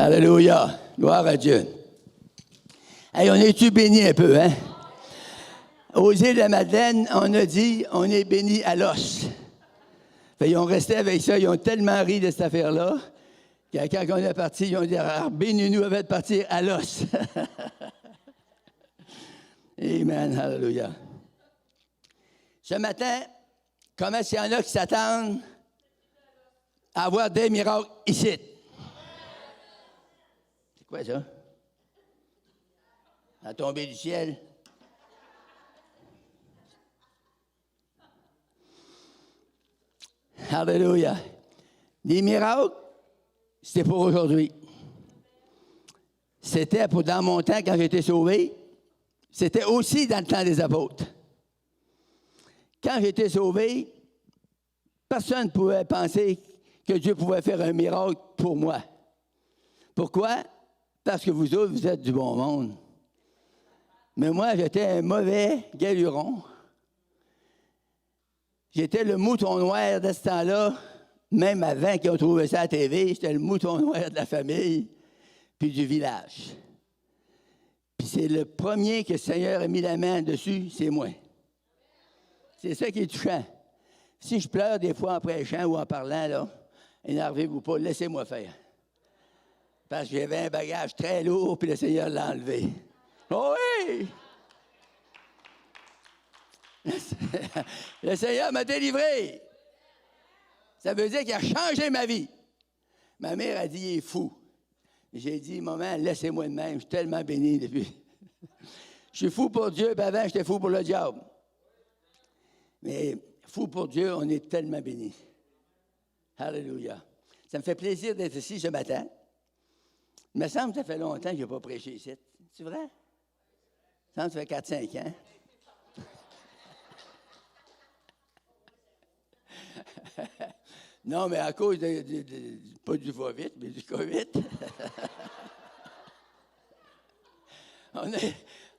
Alléluia. Gloire à Dieu. Hey, on est-tu béni un peu, hein? Aux îles de la Madeleine, on a dit, on est béni à l'os. Fait, ils ont resté avec ça, ils ont tellement ri de cette affaire-là, que quand on est parti, ils ont dit, ah, bénis-nous avant de partir à l'os. Amen, alléluia. Ce matin, comment s'il y en a qui s'attendent à avoir des miracles ici? C'est quoi ça? La tombée du ciel. Alléluia. Les miracles, c'était pour aujourd'hui. C'était pour dans mon temps, quand j'étais sauvé. C'était aussi dans le temps des apôtres. Quand j'étais sauvé, personne ne pouvait penser que Dieu pouvait faire un miracle pour moi. Pourquoi? Parce que vous autres, vous êtes du bon monde. Mais moi, j'étais un mauvais galuron. J'étais le mouton noir de ce temps-là, même avant qu'ils ont trouvé ça à la TV, j'étais le mouton noir de la famille, puis du village. Puis c'est le premier que le Seigneur a mis la main dessus, c'est moi. C'est ça qui est touchant. Si je pleure des fois en prêchant ou en parlant, là, énervez-vous pas, laissez-moi faire. Parce que j'avais un bagage très lourd, puis le Seigneur l'a enlevé. Oh oui! Le Seigneur m'a délivré. Ça veut dire qu'il a changé ma vie. Ma mère a dit, il est fou. J'ai dit, maman, laissez-moi de même. Je suis tellement béni depuis. Je suis fou pour Dieu, puis avant, j'étais fou pour le diable. Mais fou pour Dieu, on est tellement béni. Alléluia. Ça me fait plaisir d'être ici ce matin. Il me semble que ça fait longtemps que je n'ai pas prêché ici. C'est vrai? Ça me fait 4-5 ans. Non, mais à cause pas du va-vite, mais du COVID.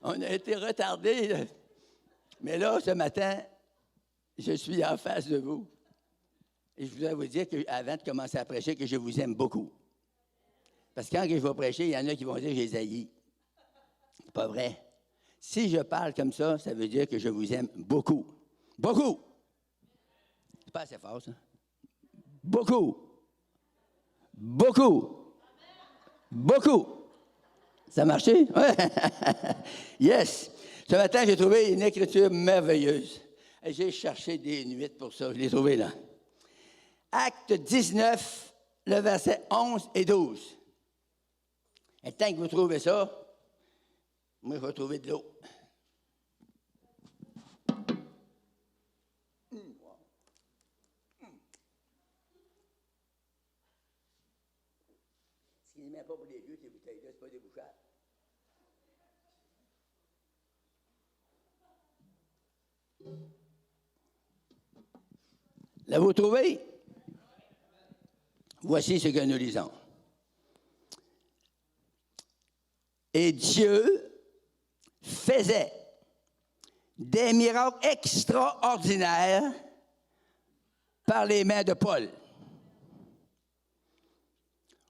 on a été retardés. Mais là, ce matin, je suis en face de vous. Et je voudrais vous dire qu'avant de commencer à prêcher, que je vous aime beaucoup. Parce que quand je vais prêcher, il y en a qui vont dire que j'ai haï. C'est pas vrai. Si je parle comme ça veut dire que je vous aime beaucoup. Beaucoup! C'est pas assez fort, ça. Beaucoup. Beaucoup. Beaucoup. Ça a marché? Ouais. Yes. Ce matin, j'ai trouvé une écriture merveilleuse. Et j'ai cherché des nuits pour ça. Je l'ai trouvé là. Acte 19, le verset 11 et 12. Et tant que vous trouvez ça, moi, je vais trouver de l'eau. Ce qui ne met pas pour les yeux, ces bouteilles-là, ce pas des bouchards. Là, vous trouvez? Voici ce que nous lisons. Et Dieu faisait des miracles extraordinaires par les mains de Paul,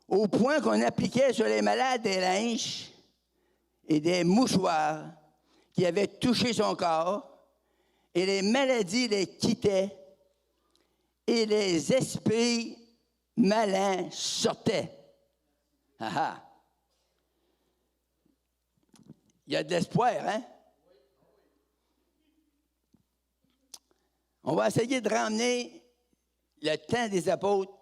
au point qu'on appliquait sur les malades des linges et des mouchoirs qui avaient touché son corps, et les maladies les quittaient, et les esprits malins sortaient. Ah ah! Il y a de l'espoir, hein? On va essayer de ramener le temps des apôtres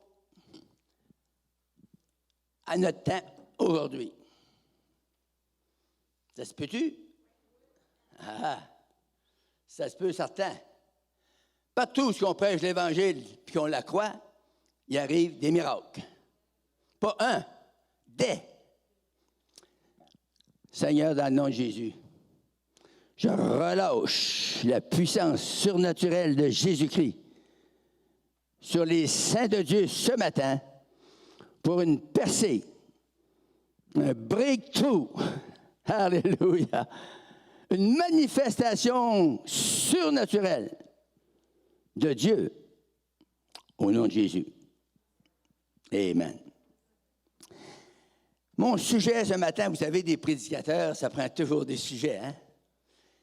à notre temps aujourd'hui. Ça se peut-tu? Ah, ça se peut certain. Partout où on prêche l'Évangile et qu'on la croit, il arrive des miracles. Pas un, des. Seigneur, dans le nom de Jésus, je relâche la puissance surnaturelle de Jésus-Christ sur les saints de Dieu ce matin pour une percée, un breakthrough, alléluia, une manifestation surnaturelle de Dieu au nom de Jésus. Amen. Mon sujet ce matin, vous savez, des prédicateurs, ça prend toujours des sujets, hein?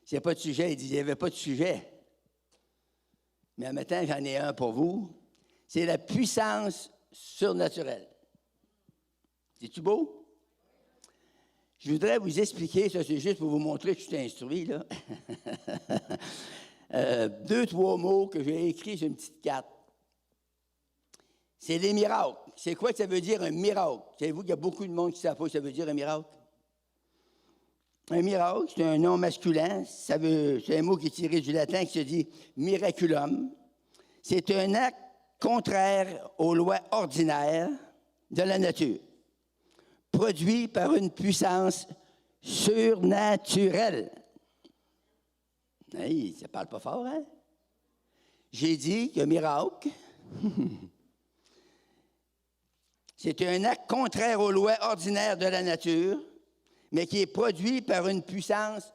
S'il n'y a pas de sujet, il dit, il n'y avait pas de sujet. Mais un matin, j'en ai un pour vous. C'est la puissance surnaturelle. C'est-tu beau? Je voudrais vous expliquer, ça c'est juste pour vous montrer que je suis instruit, là. 2, 3 mots que j'ai écrits sur une petite carte. C'est les miracles. C'est quoi que ça veut dire un miracle? Savez-vous qu'il y a beaucoup de monde qui ne savent pas ce que ça veut dire un miracle? Un miracle, c'est un nom masculin. C'est un mot qui est tiré du latin qui se dit miraculum. C'est un acte contraire aux lois ordinaires de la nature, produit par une puissance surnaturelle. Hey, ça parle pas fort, hein? J'ai dit qu'un miracle, c'est un acte contraire aux lois ordinaires de la nature, mais qui est produit par une puissance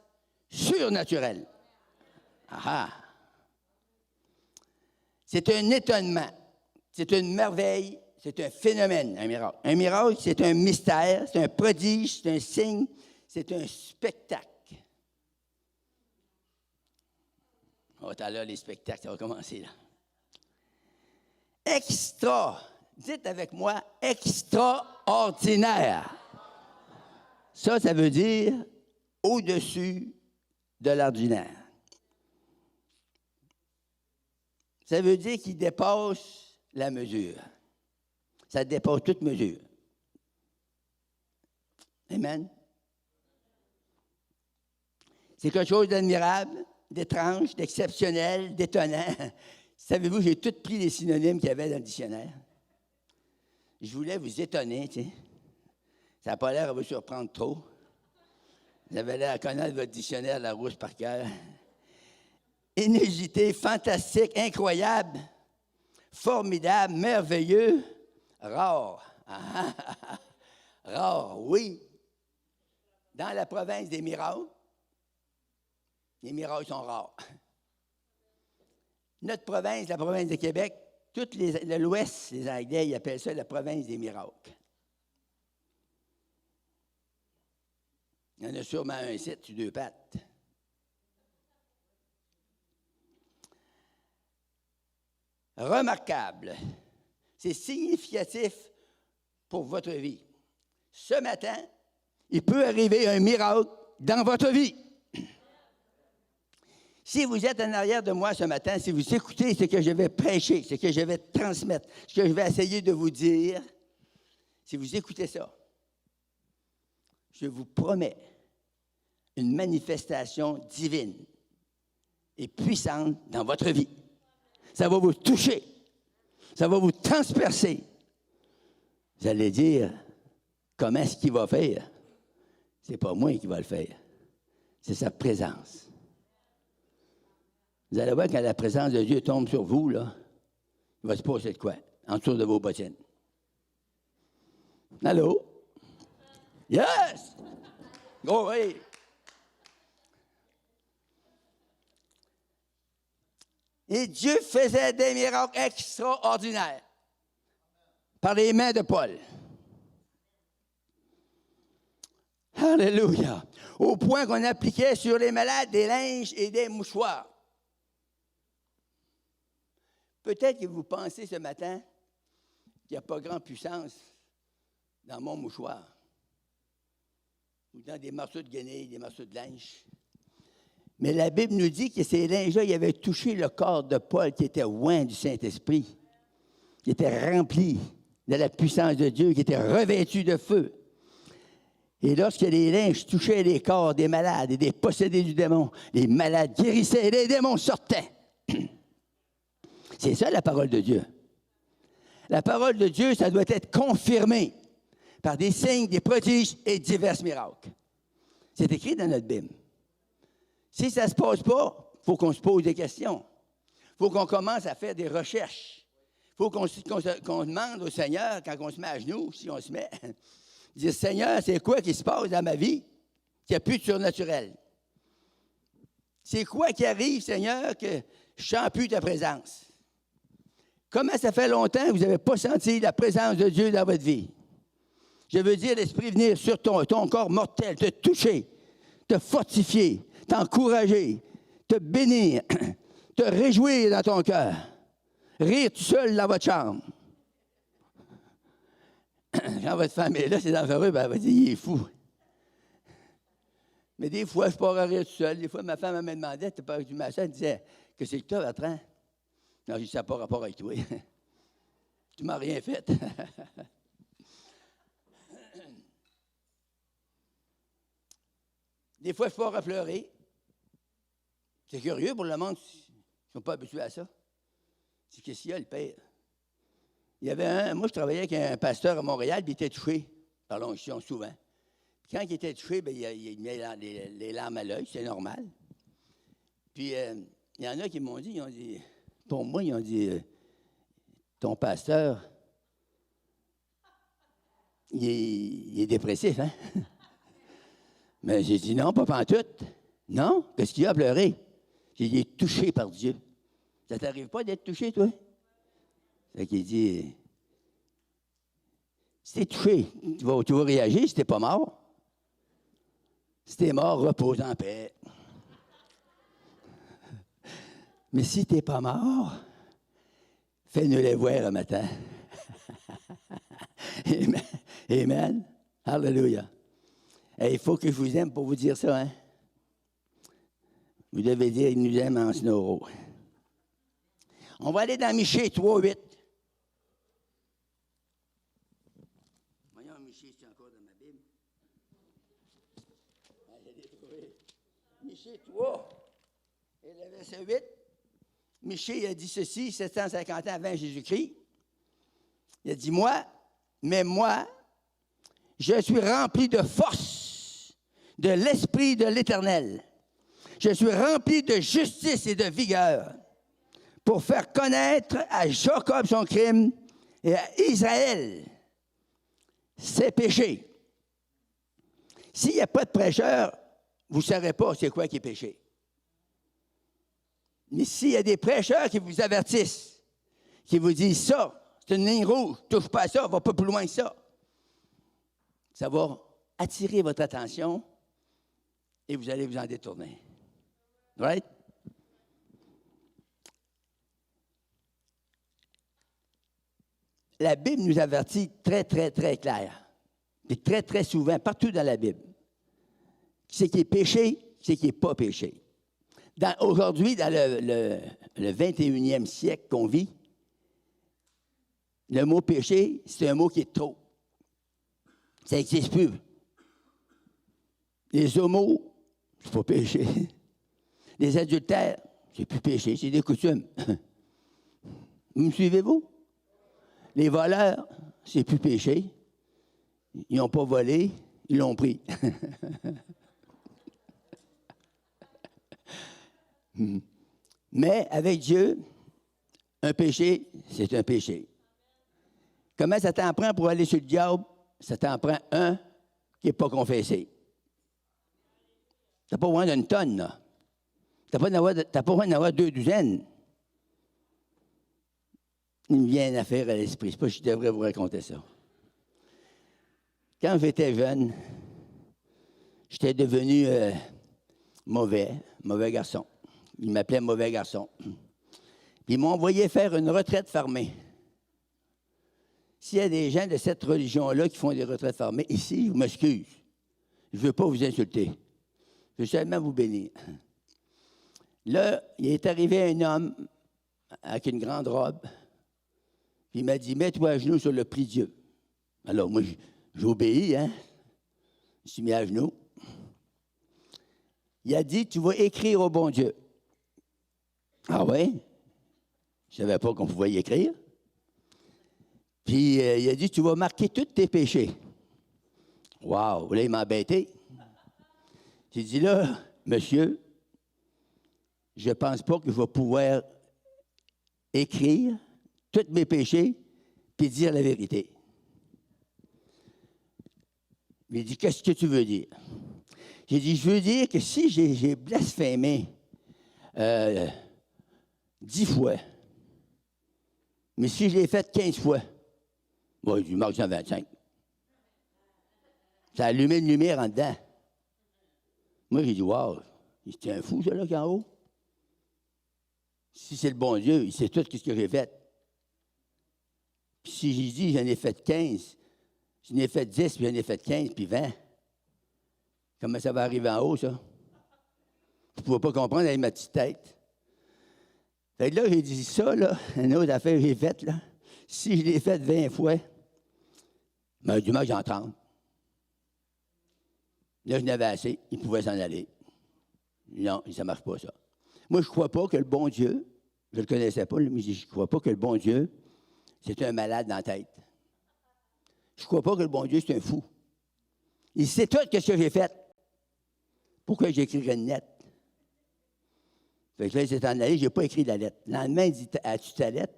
surnaturelle. Ah! C'est un étonnement, c'est une merveille, c'est un phénomène, un miracle. Un miracle, c'est un mystère, c'est un prodige, c'est un signe, c'est un spectacle. Oh, t'as là les spectacles, ça va commencer là. Extra, dites avec moi, extraordinaire. Ça veut dire au-dessus de l'ordinaire. Ça veut dire qu'il dépasse la mesure. Ça dépasse toute mesure. Amen. C'est quelque chose d'admirable, d'étrange, d'exceptionnel, d'étonnant. Savez-vous, j'ai tout pris les synonymes qu'il y avait dans le dictionnaire. Je voulais vous étonner, tu sais. Ça n'a pas l'air à vous surprendre trop. Vous avez l'air à connaître votre dictionnaire de la Rousse par cœur. Inusité, fantastique, incroyable, formidable, merveilleux, rare. Rare, oui. Dans la province des miracles, les miracles sont rares. Notre province, la province de Québec, tout l'Ouest, les Anglais, ils appellent ça la province des miracles. Il y en a sûrement un site sur 2 pattes. Remarquable. C'est significatif pour votre vie. Ce matin, il peut arriver un miracle dans votre vie. Si vous êtes en arrière de moi ce matin, si vous écoutez ce que je vais prêcher, ce que je vais transmettre, ce que je vais essayer de vous dire, si vous écoutez ça, je vous promets une manifestation divine et puissante dans votre vie. Ça va vous toucher. Ça va vous transpercer. Vous allez dire, comment est-ce qu'il va faire? C'est pas moi qui va le faire. C'est sa présence. Vous allez voir, quand la présence de Dieu tombe sur vous, là, il va se passer de quoi? En dessous de vos bottines. Allô? Yes! Oh oui! Et Dieu faisait des miracles extraordinaires par les mains de Paul. Alléluia! Au point qu'on appliquait sur les malades des linges et des mouchoirs. Peut-être que vous pensez ce matin qu'il n'y a pas grande puissance dans mon mouchoir ou dans des morceaux de guenilles, des morceaux de linge. Mais la Bible nous dit que ces linges-là, ils avaient touché le corps de Paul qui était oint du Saint-Esprit, qui était rempli de la puissance de Dieu, qui était revêtu de feu. Et lorsque les linges touchaient les corps des malades et des possédés du démon, les malades guérissaient et les démons sortaient. C'est ça la parole de Dieu. La parole de Dieu, ça doit être confirmé par des signes, des prodiges et divers miracles. C'est écrit dans notre Bible. Si ça ne se passe pas, il faut qu'on se pose des questions. Il faut qu'on commence à faire des recherches. Il faut qu'on demande au Seigneur, quand on se met à genoux, si on se met, dire, Seigneur, c'est quoi qui se passe dans ma vie qui n'a plus de surnaturel? C'est quoi qui arrive, Seigneur, que je ne sens plus ta présence? Comment ça fait longtemps que vous n'avez pas senti la présence de Dieu dans votre vie? Je veux dire l'Esprit venir sur ton corps mortel, te toucher, te fortifier, t'encourager, te bénir, te réjouir dans ton cœur. Rire tout seul dans votre chambre. Quand votre femme est là, c'est dangereux, ben elle va dire, il est fou. Mais des fois, je pars à rire tout seul. Des fois, ma femme me demandait, tu pas du machin, elle disait, qu'est-ce que tu as, Bertrand? Non, je dis, ça n'a pas rapport avec toi. Tu m'as rien fait. Des fois, je pars à pleurer. C'est curieux pour le monde, ils ne sont pas habitués à ça. C'est qu'est-ce qu'il y a, le père? Il y avait moi, je travaillais avec un pasteur à Montréal, puis il était touché par l'onction souvent. Puis quand il était touché, bien, il met les larmes à l'œil, c'est normal. Puis il y en a qui m'ont dit, pour moi, ils ont dit, ton pasteur, il est dépressif, hein? Mais j'ai dit, non, pas pantoute. Non, qu'est-ce qu'il y a à pleurer? J'ai dit, il est touché par Dieu. Ça ne t'arrive pas d'être touché, toi? Fait qu'il dit, si t'es touché, tu vas réagir si t'es pas mort. Si t'es mort, repose en paix. Mais si t'es pas mort, fais-nous les voir un matin. Amen. Amen. Alléluia. Il faut que je vous aime pour vous dire ça, hein? Vous devez dire, il nous aime en snoro. On va aller dans Michée 3:8. Voyons, Michée, c'est encore dans ma Bible. Michée 3, et le verset 8. Michée a dit ceci, 750 ans avant Jésus-Christ. Il a dit, moi, je suis rempli de force, de l'Esprit de l'Éternel. Je suis rempli de justice et de vigueur pour faire connaître à Jacob son crime et à Israël ses péchés. S'il n'y a pas de prêcheur, vous ne saurez pas c'est quoi qui est péché. Mais s'il y a des prêcheurs qui vous avertissent, qui vous disent ça, c'est une ligne rouge, touche pas à ça, va pas plus loin que ça, ça va attirer votre attention et vous allez vous en détourner. Right? La Bible nous avertit très, très, très clair, et très, très souvent, partout dans la Bible, ce qui est péché, ce qui n'est pas péché. Aujourd'hui, dans le 21e siècle qu'on vit, le mot péché, c'est un mot qui est trop. Ça n'existe plus. Les homos, c'est pas péché. Les adultères, c'est plus péché, c'est des coutumes. Vous me suivez-vous? Les voleurs, c'est plus péché. Ils n'ont pas volé, ils l'ont pris. Mais avec Dieu, un péché, c'est un péché. Comment ça t'en prend pour aller sur le diable? Ça t'en prend un qui n'est pas confessé. Tu n'as pas besoin d'une tonne, là. Tu n'as pas besoin d'en avoir 2 douzaines. Il me vient une affaire à l'esprit. C'est pas que je devrais vous raconter ça. Quand j'étais jeune, j'étais devenu mauvais garçon. Ils m'appelaient mauvais garçon. Puis ils m'ont envoyé faire une retraite fermée. S'il y a des gens de cette religion-là qui font des retraites fermées, ici, je m'excuse. Je ne veux pas vous insulter. Je veux seulement vous bénir. Là, il est arrivé un homme avec une grande robe. Puis il m'a dit, mets-toi à genoux sur le prie-Dieu. Alors, moi, j'ai obéi, hein. Je me suis mis à genoux. Il a dit, tu vas écrire au bon Dieu. Ah ouais? Je ne savais pas qu'on pouvait y écrire. Puis il a dit, tu vas marquer tous tes péchés. Wow! Là, il m'a embêté. J'ai dit, là, monsieur, je ne pense pas que je vais pouvoir écrire tous mes péchés puis dire la vérité. Il dit, qu'est-ce que tu veux dire? J'ai dit, je veux dire que si j'ai blasphémé 10 fois, mais si je l'ai fait 15 fois, bon, je marque 125. Ça a allumé une lumière en dedans. Moi, j'ai dit, wow, c'est un fou, ça, là, qui est en haut. Si c'est le bon Dieu, il sait tout ce que j'ai fait. Puis si j'ai dit, j'en ai fait 15, j'en ai fait 10, puis j'en ai fait 15, puis 20, comment ça va arriver en haut, ça? Je ne pouvais pas comprendre avec ma petite tête. Fait que là, j'ai dit ça, là, une autre affaire que j'ai faite, là. Si je l'ai faite 20 fois, ben, du mal, j'en 30. Là, je n'avais assez, il pouvait s'en aller. Non, ça ne marche pas, ça. Moi, je ne crois pas que le bon Dieu, je ne le connaissais pas, mais je ne crois pas que le bon Dieu, c'est un malade dans la tête. Je ne crois pas que le bon Dieu, c'est un fou. Il sait tout ce que j'ai fait. Pourquoi j'écrirais une lettre? Fait que là, il s'est en allé, je n'ai pas écrit la lettre. Le lendemain, il dit, as-tu ta lettre?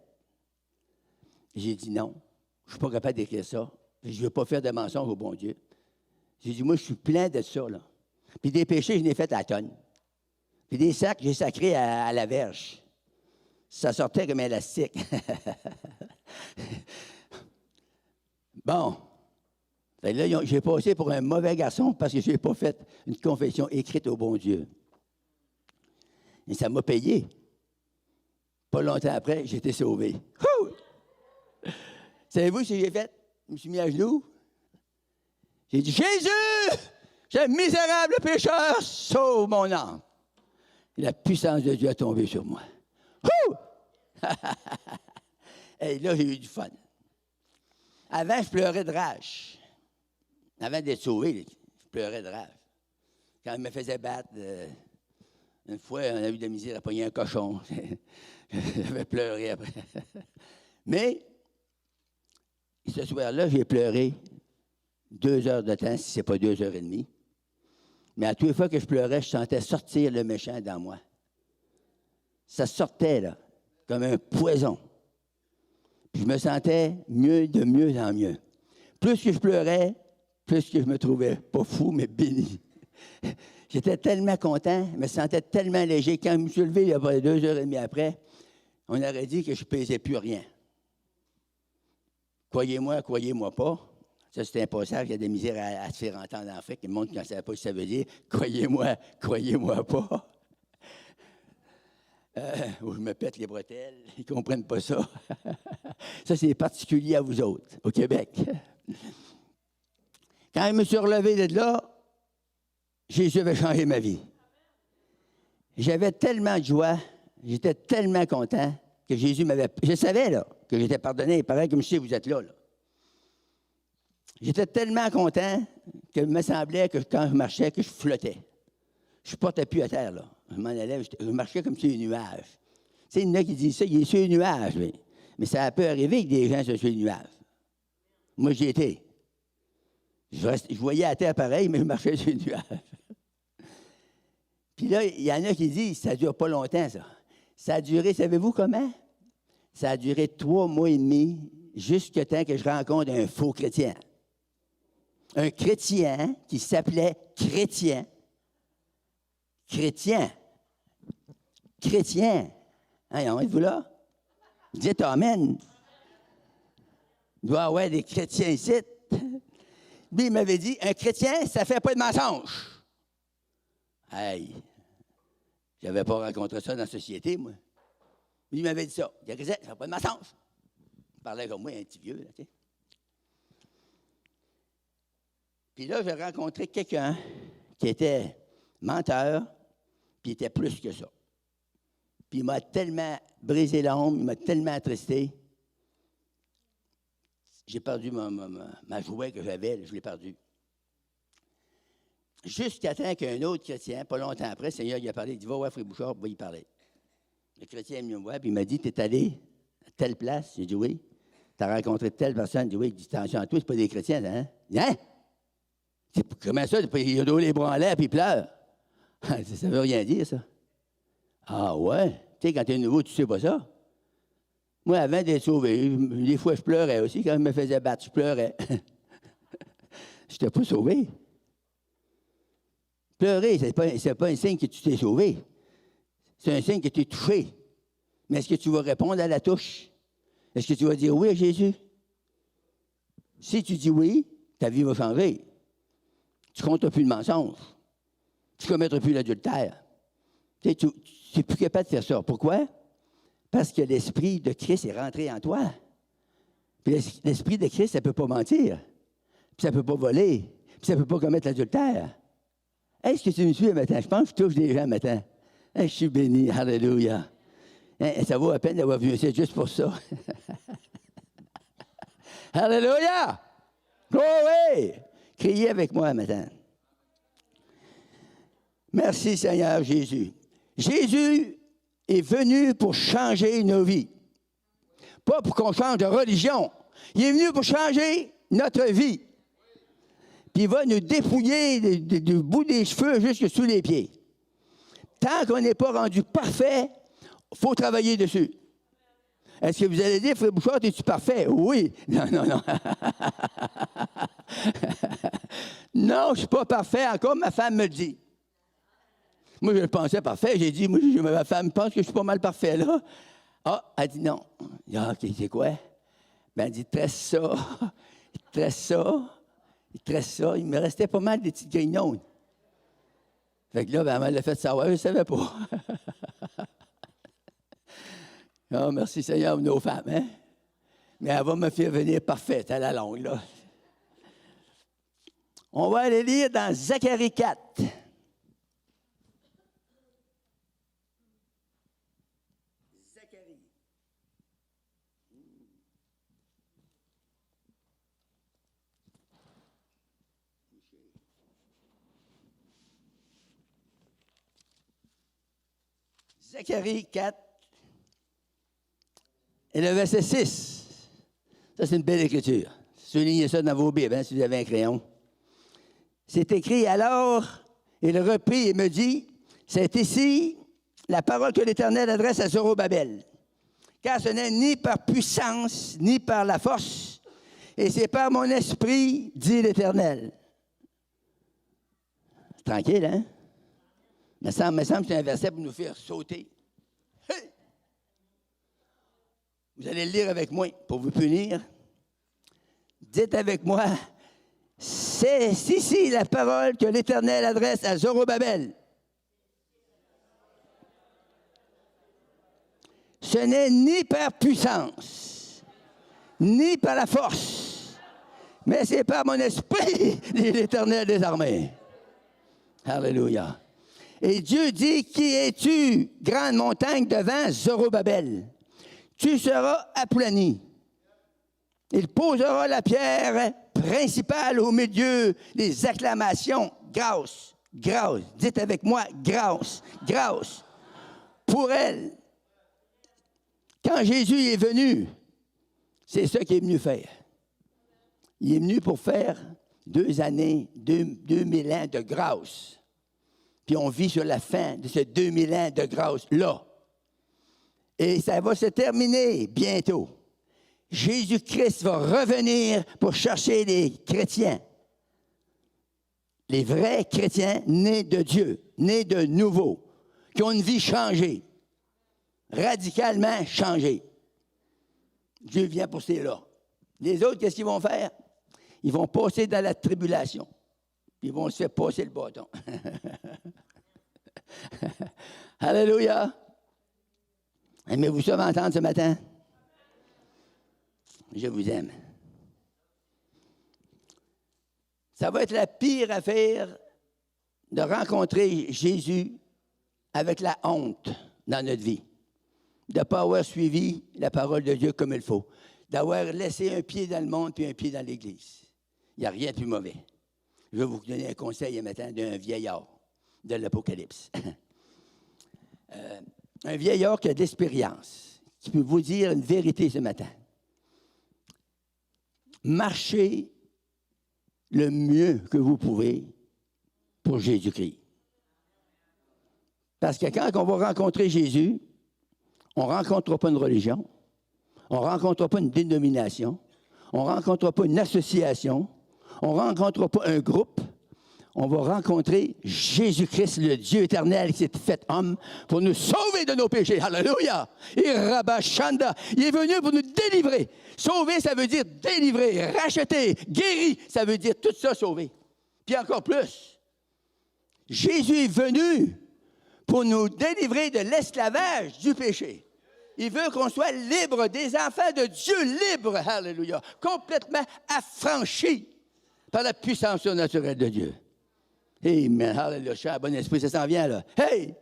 J'ai dit non, je ne suis pas capable d'écrire ça. Je ne veux pas faire de mensonges au bon Dieu. J'ai dit, moi, je suis plein de ça, là. Puis des péchés, je n'ai fait à la tonne. Puis des sacs, j'ai sacré à la verge. Ça sortait comme un élastique. Bon. Fait là, j'ai passé pour un mauvais garçon parce que je n'ai pas fait une confession écrite au bon Dieu. Et ça m'a payé. Pas longtemps après, j'ai été sauvé. Ouh! Savez-vous ce que j'ai fait? Je me suis mis à genoux. J'ai dit, Jésus, j'ai un misérable pécheur, sauve mon âme. Et la puissance de Dieu a tombé sur moi. Ouh! Et là, j'ai eu du fun. Avant, je pleurais de rage. Avant d'être sauvé, je pleurais de rage. Quand il me faisait battre, une fois, on a eu de la misère à pogner un cochon. J'avais pleuré après. Mais, ce soir-là, j'ai pleuré 2 heures de temps, si ce n'est pas 2 heures et demie. Mais à toutes les fois que je pleurais, je sentais sortir le méchant dans moi. Ça sortait, là, comme un poison. Puis je me sentais de mieux en mieux. Plus que je pleurais, plus que je me trouvais pas fou, mais béni. J'étais tellement content, je me sentais tellement léger. Quand je me suis levé, il y a 2 heures et demie après, on aurait dit que je ne pesais plus rien. Croyez-moi pas. Ça, c'est un passage, il y a des misères à se faire entendre en fait. Le monde ne savait pas ce que ça veut dire. Croyez-moi pas. Où je me pète les bretelles, ils ne comprennent pas ça. Ça, c'est particulier à vous autres, au Québec. Quand je me suis relevé de là, Jésus avait changé ma vie. J'avais tellement de joie, j'étais tellement content que Jésus m'avait... Je savais, là, que j'étais pardonné, pareil comme si vous êtes là. J'étais tellement content qu'il me semblait que quand je marchais, que je flottais. Je ne portais plus à terre, là. Je m'en allais, je marchais comme sur un nuage. Tu sais, il y en a qui disent ça, il est sur un nuage, lui. Mais ça peut arriver que des gens soient sur un nuage. Moi, j'y étais. Je voyais à terre pareil, mais je marchais sur un nuage. Puis là, il y en a qui disent, ça ne dure pas longtemps, ça. Ça a duré, savez-vous comment? Ça a duré 3 mois et demi, jusqu'à temps que je rencontre un faux chrétien. Un chrétien qui s'appelait Chrétien. Chrétien. Hein, êtes-vous là? Dites Amen. Il doit y avoir des chrétiens ici. Lui, il m'avait dit, un chrétien, ça ne fait pas de mensonge. Hey, je n'avais pas rencontré ça dans la société, moi. Lui, il m'avait dit ça. Il disait, ça ne fait pas de mensonge. Il parlait comme moi, un petit vieux, là, tu sais. Puis là, j'ai rencontré quelqu'un qui était menteur, puis il était plus que ça. Puis il m'a tellement brisé l'âme, il m'a tellement attristé. J'ai perdu ma jouet que j'avais, je l'ai perdu. Jusqu'à temps qu'un autre chrétien, pas longtemps après, le Seigneur il a parlé, il dit, va voir Frère Bouchard, va y parler. Le chrétien est venu me voir, puis il m'a dit, t'es allé à telle place? J'ai dit, oui. T'as rencontré telle personne? J'ai dit, oui. Il dit, attention à toi, c'est pas des chrétiens, hein? Hein? Comment ça? Il a les bras en l'air, puis il pleure. Ça veut rien dire, ça. Ah ouais? Tu sais, quand t'es nouveau, tu sais pas ça. Moi, avant d'être sauvé, des fois, je pleurais aussi. Quand je me faisais battre, je pleurais. Je n'étais pas sauvé. Pleurer, ce n'est pas un signe que tu t'es sauvé. C'est un signe que tu es touché. Mais est-ce que tu vas répondre à la touche? Est-ce que tu vas dire oui à Jésus? Si tu dis oui, ta vie va changer. Tu ne compteras plus le mensonge. Tu ne commettras plus l'adultère. Tu n'es plus capable de faire ça. Pourquoi? Parce que l'Esprit de Christ est rentré en toi. Puis l'Esprit de Christ, ça ne peut pas mentir. Puis ça ne peut pas voler. Puis ça ne peut pas commettre l'adultère. Est-ce que tu me suis le matin? Je pense que je touche des gens le matin. Je suis béni. Alléluia. Ça vaut la peine d'avoir vu c'est juste pour ça. Alléluia! Oh oui! Criez avec moi matin. Merci Seigneur Jésus. Jésus est venu pour changer nos vies. Pas pour qu'on change de religion. Il est venu pour changer notre vie. Puis il va nous dépouiller du bout des cheveux jusque sous les pieds. Tant qu'on n'est pas rendu parfait, il faut travailler dessus. Est-ce que vous allez dire, Frère Bouchard, es-tu parfait? Oui. Non. Non, je ne suis pas parfait encore, ma femme me le dit. Moi, je le pensais parfait. J'ai dit, ma femme pense que je suis pas mal parfait, là. Ah, elle dit non. Ah, OK, c'est quoi? Ben, elle dit, tresse ça. Il me restait pas mal des petites grignons. Fait que là, ben, elle l'a fait savoir, je ne savais pas. Oh, merci Seigneur, nos femmes, hein? Mais elle va me faire venir parfaite à la longue, là. On va aller lire dans Zacharie 4. Zacharie 4. Et le verset 6, ça c'est une belle écriture. Soulignez ça dans vos Bibles, hein, si vous avez un crayon. C'est écrit alors, il reprit et me dit, c'est ici la parole que l'Éternel adresse à Zorobabel. Car ce n'est ni par puissance, ni par la force, et c'est par mon esprit, dit l'Éternel. Tranquille, hein? Il me semble que c'est un verset pour nous faire sauter. Hey! Vous allez le lire avec moi pour vous punir. Dites avec moi, c'est ici la parole que l'Éternel adresse à Zorobabel. Ce n'est ni par puissance, ni par la force, mais c'est par mon esprit, dit l'Éternel des armées. Alléluia. Et Dieu dit, qui es-tu, grande montagne devant Zorobabel? Tu seras aplani. Il posera la pierre principale au milieu des acclamations. Grâce, grâce. Dites avec moi, grâce, grâce. Pour elle. Quand Jésus est venu, c'est ça qu'il est venu faire. Il est venu pour faire 2 années, 2000 ans de grâce. Puis on vit sur la fin de ces 2000 ans de grâce-là. Et ça va se terminer bientôt. Jésus-Christ va revenir pour chercher les chrétiens. Les vrais chrétiens nés de Dieu, nés de nouveau, qui ont une vie changée, radicalement changée. Dieu vient pour ceux-là. Les autres, qu'est-ce qu'ils vont faire? Ils vont passer dans la tribulation. Ils vont se faire passer le bâton. Alléluia! Aimez-vous ça m'entendre ce matin? Je vous aime. Ça va être la pire affaire de rencontrer Jésus avec la honte dans notre vie. De ne pas avoir suivi la parole de Dieu comme il faut. D'avoir laissé un pied dans le monde puis un pied dans l'Église. Il n'y a rien de plus mauvais. Je vais vous donner un conseil un matin d'un vieillard de l'Apocalypse. Un vieillard qui a d'expérience, qui peut vous dire une vérité ce matin. Marchez le mieux que vous pouvez pour Jésus-Christ. Parce que quand on va rencontrer Jésus, on ne rencontrera pas une religion, on ne rencontrera pas une dénomination, on ne rencontrera pas une association, on ne rencontrera pas un groupe. On va rencontrer Jésus-Christ, le Dieu éternel qui s'est fait homme pour nous sauver de nos péchés. Alléluia! Et Rabashanda, il est venu pour nous délivrer. Sauver, ça veut dire délivrer, racheter, guérir, ça veut dire tout ça sauver. Puis encore plus, Jésus est venu pour nous délivrer de l'esclavage du péché. Il veut qu'on soit libre, des enfants de Dieu libres, alléluia, complètement affranchis par la puissance surnaturelle de Dieu. Amen, alléluia, cher bon esprit, ça s'en vient là. Hey,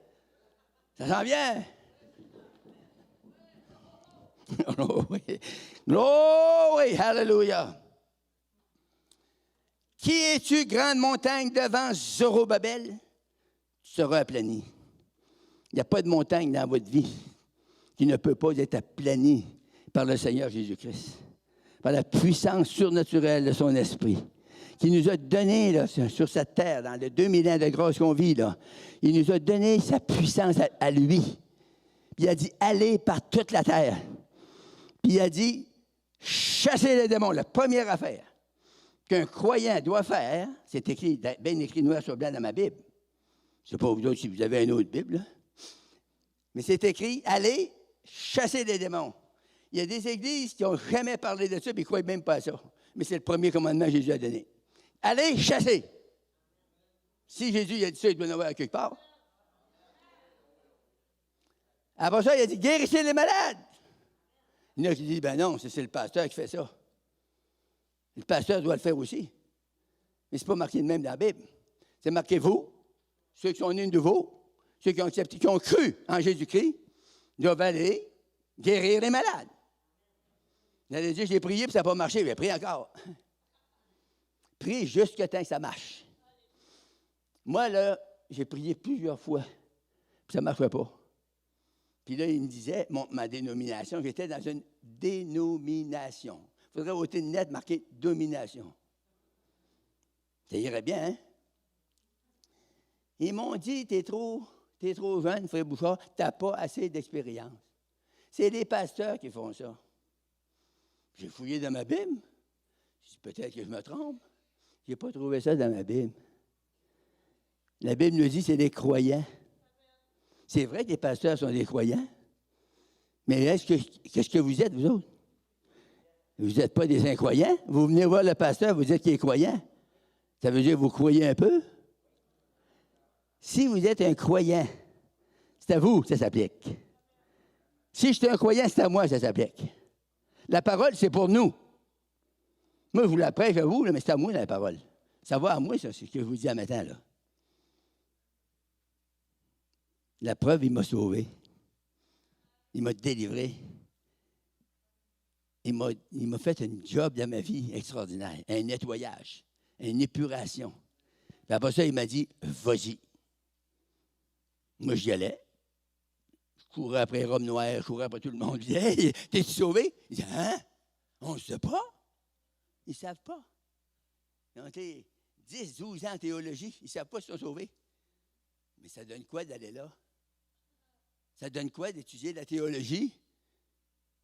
ça s'en vient. Glory, glory, alléluia. Qui es-tu, grande montagne, devant Zorobabel? Tu seras aplani. Il n'y a pas de montagne dans votre vie qui ne peut pas être aplanie par le Seigneur Jésus-Christ, par la puissance surnaturelle de son esprit, qui nous a donné là, sur cette terre, dans les 2000 ans de grâce qu'on vit, là, il nous a donné sa puissance à lui. Puis il a dit, allez par toute la terre. Puis il a dit, chassez les démons. La première affaire qu'un croyant doit faire, c'est écrit, bien écrit noir sur blanc dans ma Bible. Je ne sais pas vous autres si vous avez une autre Bible, là. Mais c'est écrit, allez chasser les démons. Il y a des églises qui n'ont jamais parlé de ça et qui ne croient même pas à ça. Mais c'est le premier commandement que Jésus a donné. Allez chasser. Si Jésus a dit ça, il doit en avoir quelque part. Après ça, il a dit, guérissez les malades. Il y en a qui disent, ben non, c'est le pasteur qui fait ça. Le pasteur doit le faire aussi. Mais ce n'est pas marqué de même dans la Bible. C'est marqué vous, ceux qui sont nés de nouveau, ceux qui ont accepté, qui ont cru en Jésus-Christ, doivent aller guérir les malades. Vous allez dire, j'ai prié, puis ça n'a pas marché. Mais prie encore. Prie jusqu'à temps que ça marche. Moi, là, j'ai prié plusieurs fois, puis ça ne marchait pas. Puis là, il me disait, ma dénomination, j'étais dans une dénomination. Il faudrait ôter une lettre marquée domination. Ça irait bien, hein? Ils m'ont dit, t'es trop jeune, frère Bouchard, t'as pas assez d'expérience. C'est les pasteurs qui font ça. J'ai fouillé dans ma Bible. Peut-être que je me trompe. Je n'ai pas trouvé ça dans ma Bible. La Bible nous dit que c'est les croyants. C'est vrai que les pasteurs sont des croyants. Mais qu'est-ce que vous êtes, vous autres? Vous n'êtes pas des incroyants? Vous venez voir le pasteur, vous dites qu'il est croyant. Ça veut dire que vous croyez un peu? Si vous êtes un croyant, c'est à vous que ça s'applique. Si je suis un croyant, c'est à moi que ça s'applique. La parole, c'est pour nous. Moi, je vous la prêche à vous, mais c'est à moi la parole. Ça va à moi, ça, c'est ce que je vous dis à matin, là. La preuve, il m'a sauvé. Il m'a délivré. Il m'a fait un job dans ma vie extraordinaire, un nettoyage, une épuration. Puis après ça, il m'a dit, vas-y. Moi, j'y allais. Je courais après Rome Noire, je courais après tout le monde. Je disais, hey, t'es-tu sauvé? Il dit, hein? On ne sait pas. Ils ne savent pas. Ils ont été 10, 12 ans en théologie. Ils ne savent pas s'ils sont sauvés. Mais ça donne quoi d'aller là? Ça donne quoi d'étudier la théologie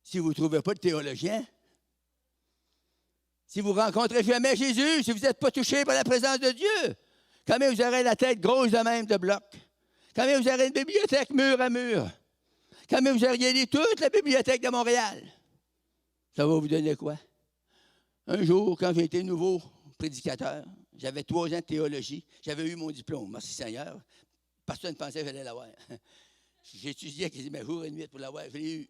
si vous ne trouvez pas de théologien? Si vous ne rencontrez jamais Jésus, si vous n'êtes pas touché par la présence de Dieu, quand même vous aurez la tête grosse de même de bloc. Quand même vous aurez une bibliothèque mur à mur. Quand même vous auriez lu toute la bibliothèque de Montréal. Ça va vous donner quoi? Un jour, quand j'ai été nouveau prédicateur, j'avais 3 ans de théologie, j'avais eu mon diplôme. Merci Seigneur. Personne ne pensait que j'allais l'avoir. J'étudiais quasiment jour et nuit pour l'avoir. Je l'ai eu.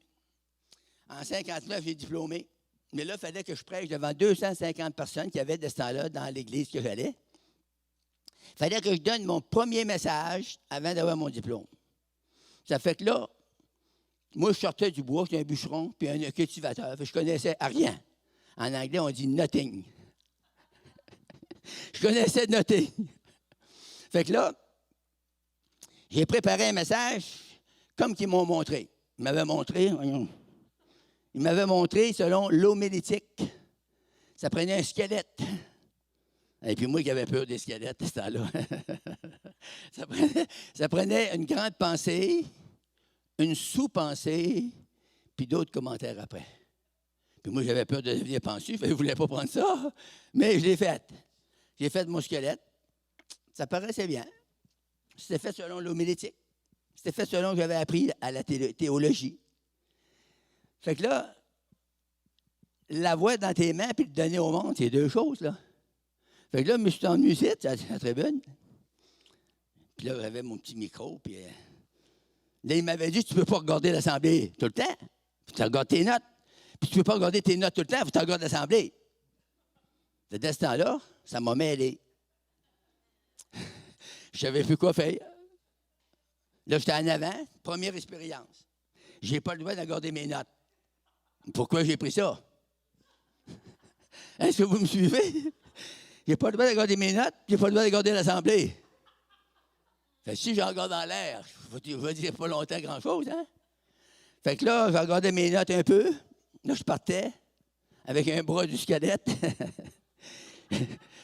En 59, j'ai diplômé. Mais là, il fallait que je prêche devant 250 personnes qui avaient de ce temps-là dans l'église que j'allais. Il fallait que je donne mon premier message avant d'avoir mon diplôme. Ça fait que là, moi, je sortais du bois, j'étais un bûcheron, puis un cultivateur. Je connaissais rien. En anglais, on dit nothing. Je connaissais nothing. Fait que là, j'ai préparé un message comme qu'ils m'ont montré. Ils m'avaient montré selon l'homilétique. Ça prenait un squelette. Et puis moi qui avais peur des squelettes à ce temps-là. ça prenait une grande pensée, une sous-pensée, puis d'autres commentaires après. Puis moi, j'avais peur de devenir pensif, je ne voulais pas prendre ça, mais je l'ai fait. J'ai fait mon squelette. Ça paraissait bien. C'était fait selon l'homilétique. C'était fait selon ce que j'avais appris à la théologie. Fait que là, l'avoir dans tes mains puis le donner au monde, c'est 2 choses, là. Fait que là, je me suis envenu ici, à la tribune. Puis là, j'avais mon petit micro. Puis là, il m'avait dit, tu ne peux pas regarder l'Assemblée tout le temps. Puis tu regardes tes notes. Puis tu ne peux pas regarder tes notes tout le temps, puis tu regardes l'Assemblée. De ce temps-là, ça m'a mêlé. Je ne savais plus quoi faire. Là, j'étais en avant, première expérience. Je n'ai pas le droit de regarder mes notes. Pourquoi j'ai pris ça? Est-ce que vous me suivez? Je n'ai pas le droit de regarder mes notes, je n'ai pas le droit de regarder l'Assemblée. Fait que si je regarde dans l'air, je vais dire pas longtemps grand-chose, hein? Fait que là, je regardais mes notes un peu. Là, je partais avec un bras du squelette.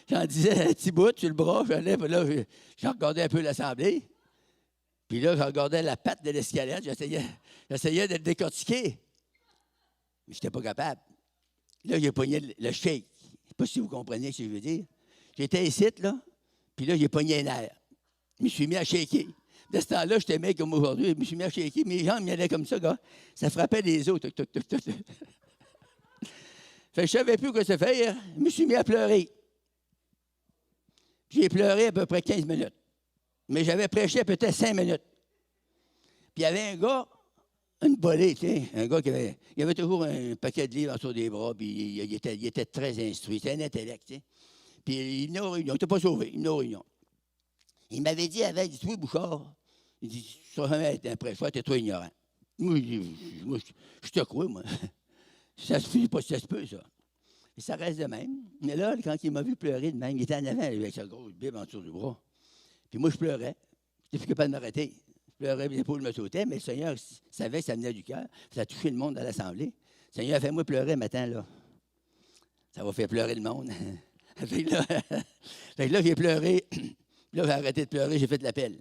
J'en disais un petit bout sur le bras, j'allais, puis là, je regardais un peu l'Assemblée. Puis là, je regardais la patte de l'escalette, j'essayais de le décortiquer. Mais je n'étais pas capable. Là, j'ai pogné le shake. Je ne sais pas si vous comprenez ce que je veux dire. J'étais ici, là, puis là, j'ai pogné un air. Je me suis mis à shaker. De ce temps-là, j'étais mec comme aujourd'hui. Je me suis mis à shaker. Mes jambes m'y allaient comme ça, gars. Ça frappait les os. Tuc, tuc, tuc, tuc. Fait que je ne savais plus quoi se faire. Je me suis mis à pleurer. J'ai pleuré à peu près 15 minutes. Mais j'avais prêché peut-être 5 minutes. Puis il y avait un gars, une bolée, tu sais, un gars il avait toujours un paquet de livres en dessous des bras, puis il était très instruit. C'était un intellect, tu sais. Puis il venait aux réunions. Il n'était pas sauvé. Il venait aux réunions. Il m'avait dit avec, il dit, oui, Bouchard, il dit, tu ne sauras jamais être un prêcheur, tu es trop ignorant. Moi, je te crois, moi. Ça se fait pas, ça se peut, ça. Et ça reste de même. Mais là, quand il m'a vu pleurer de même, il était en avant avec sa grosse Bible en dessous du bras. Puis moi, je pleurais. Je n'étais plus capable de m'arrêter. Je pleurais, les épaules me sautaient, mais le Seigneur savait que ça venait du cœur. Ça a touché le monde à l'Assemblée. Le Seigneur a fait moi pleurer matin, là. Ça va faire pleurer le monde. Fait que là, j'ai pleuré. Là, j'ai arrêté de pleurer, j'ai fait l'appel.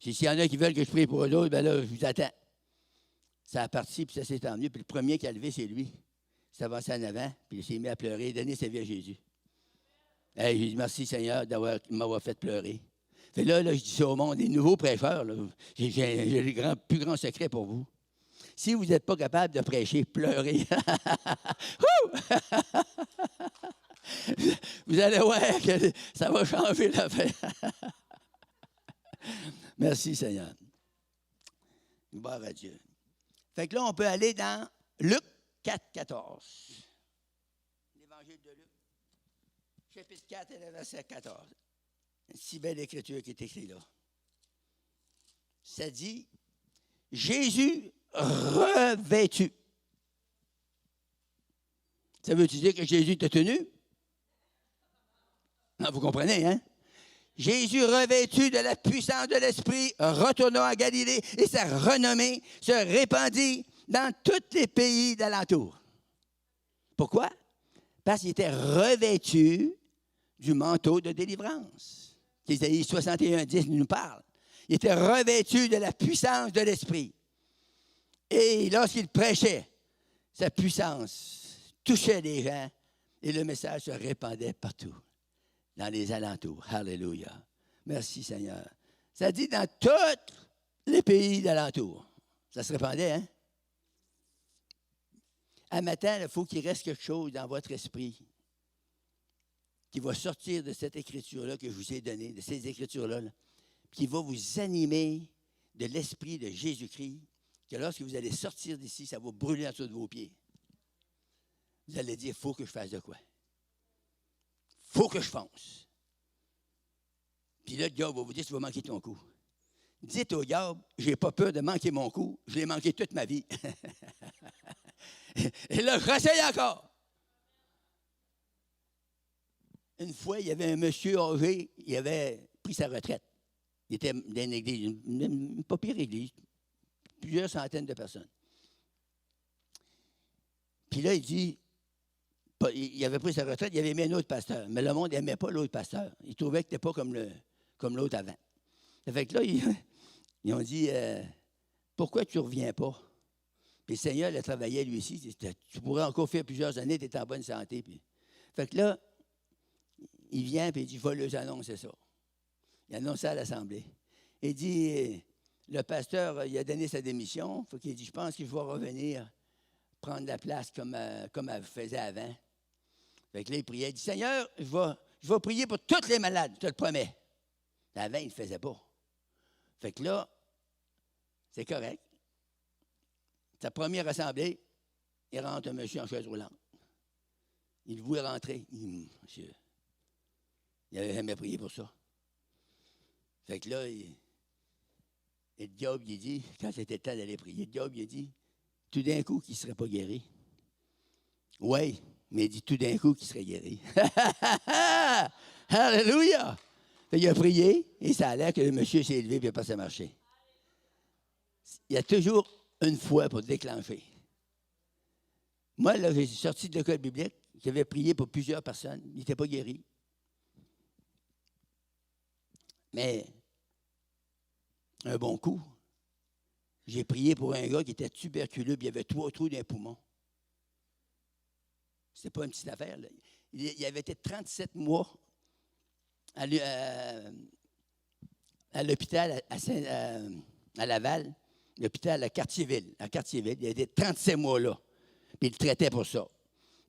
S'il y en a qui veulent que je prie pour eux autres, bien là, je vous attends. Ça a parti, puis ça s'est entendu. Puis le premier qui a levé, c'est lui. Il s'est avancé en avant, puis il s'est mis à pleurer, donner sa vie à Jésus. Hey, j'ai dit merci Seigneur de m'avoir fait pleurer. Fait là, je dis ça au monde, les nouveaux prêcheurs, là, j'ai le plus grand secret pour vous. Si vous n'êtes pas capable de prêcher, pleurez. Vous allez voir que ça va changer l'affaire. Merci Seigneur. Gloire à Dieu. Fait que là, on peut aller dans Luc 4, 14. L'Évangile de Luc, chapitre 4 et le verset 14. Une si belle écriture qui est écrite là. Ça dit, Jésus revêtu. Ça veut dire que Jésus était tenu? Non, vous comprenez, hein? Jésus, revêtu de la puissance de l'Esprit, retourna à Galilée et sa renommée se répandit dans tous les pays d'alentour. Pourquoi? Parce qu'il était revêtu du manteau de délivrance. Isaïe 61, 10 nous parle. Il était revêtu de la puissance de l'Esprit. Et lorsqu'il prêchait, sa puissance touchait les gens et le message se répandait partout. Dans les alentours. Alléluia. Merci, Seigneur. Ça dit dans tous les pays d'alentours. Ça se répandait, hein? À matin, il faut qu'il reste quelque chose dans votre esprit qui va sortir de cette écriture-là que je vous ai donnée, de ces écritures-là, là, qui va vous animer de l'esprit de Jésus-Christ, que lorsque vous allez sortir d'ici, ça va brûler en dessous de vos pieds. Vous allez dire, il faut que je fasse de quoi? Il faut que je fonce. Puis là, le diable va vous dire, tu vas manquer ton coup. Dites au diable, je n'ai pas peur de manquer mon coup, je l'ai manqué toute ma vie. Et là, je réessaye encore. Une fois, il y avait un monsieur âgé, il avait pris sa retraite. Il était dans une église, une pas pire église, plusieurs centaines de personnes. Puis là, il dit, il avait pris sa retraite, il avait mis un autre pasteur. Mais le monde n'aimait pas l'autre pasteur. Il trouvait que tu n'étais pas comme l'autre avant. Ça fait que là, ils ont dit, pourquoi tu ne reviens pas? Puis le Seigneur le travaillait lui aussi. Tu pourrais encore faire plusieurs années, tu es en bonne santé. Puis. Fait que là, il vient et il dit, je vais leur annoncer ça. Il annonce ça à l'Assemblée. Il dit, le pasteur, il a donné sa démission. Fait qu'il dit, je pense qu'il va revenir prendre la place comme elle faisait avant. Fait que là, il priait. Il dit, Seigneur, je Je vais prier pour tous les malades, je te le promets. Avant, il ne le faisait pas. Fait que là, c'est correct. Sa première assemblée, il rentre un monsieur en chaise roulante. Il le voit rentrer. Monsieur, il n'avait jamais prié pour ça. Fait que là, et le diable, il dit, quand c'était le temps d'aller prier, le diable, il a dit, tout d'un coup, qu'il ne serait pas guéri. Oui, mais il dit tout d'un coup qu'il serait guéri. Alléluia! Il a prié et ça a l'air que le monsieur s'est élevé et n'a pas à marcher. Il y a toujours une fois pour déclencher. Moi, là, j'ai sorti de l'école biblique, j'avais prié pour plusieurs personnes, ils n'étaient pas guéris. Mais, un bon coup, j'ai prié pour un gars qui était tuberculeux, puis il avait 3 trous dans les poumons. C'était pas une petite affaire, là. Il avait été 37 mois à l'hôpital à Laval, l'hôpital à Cartierville. Il a été 37 mois là. Puis il le traitait pour ça.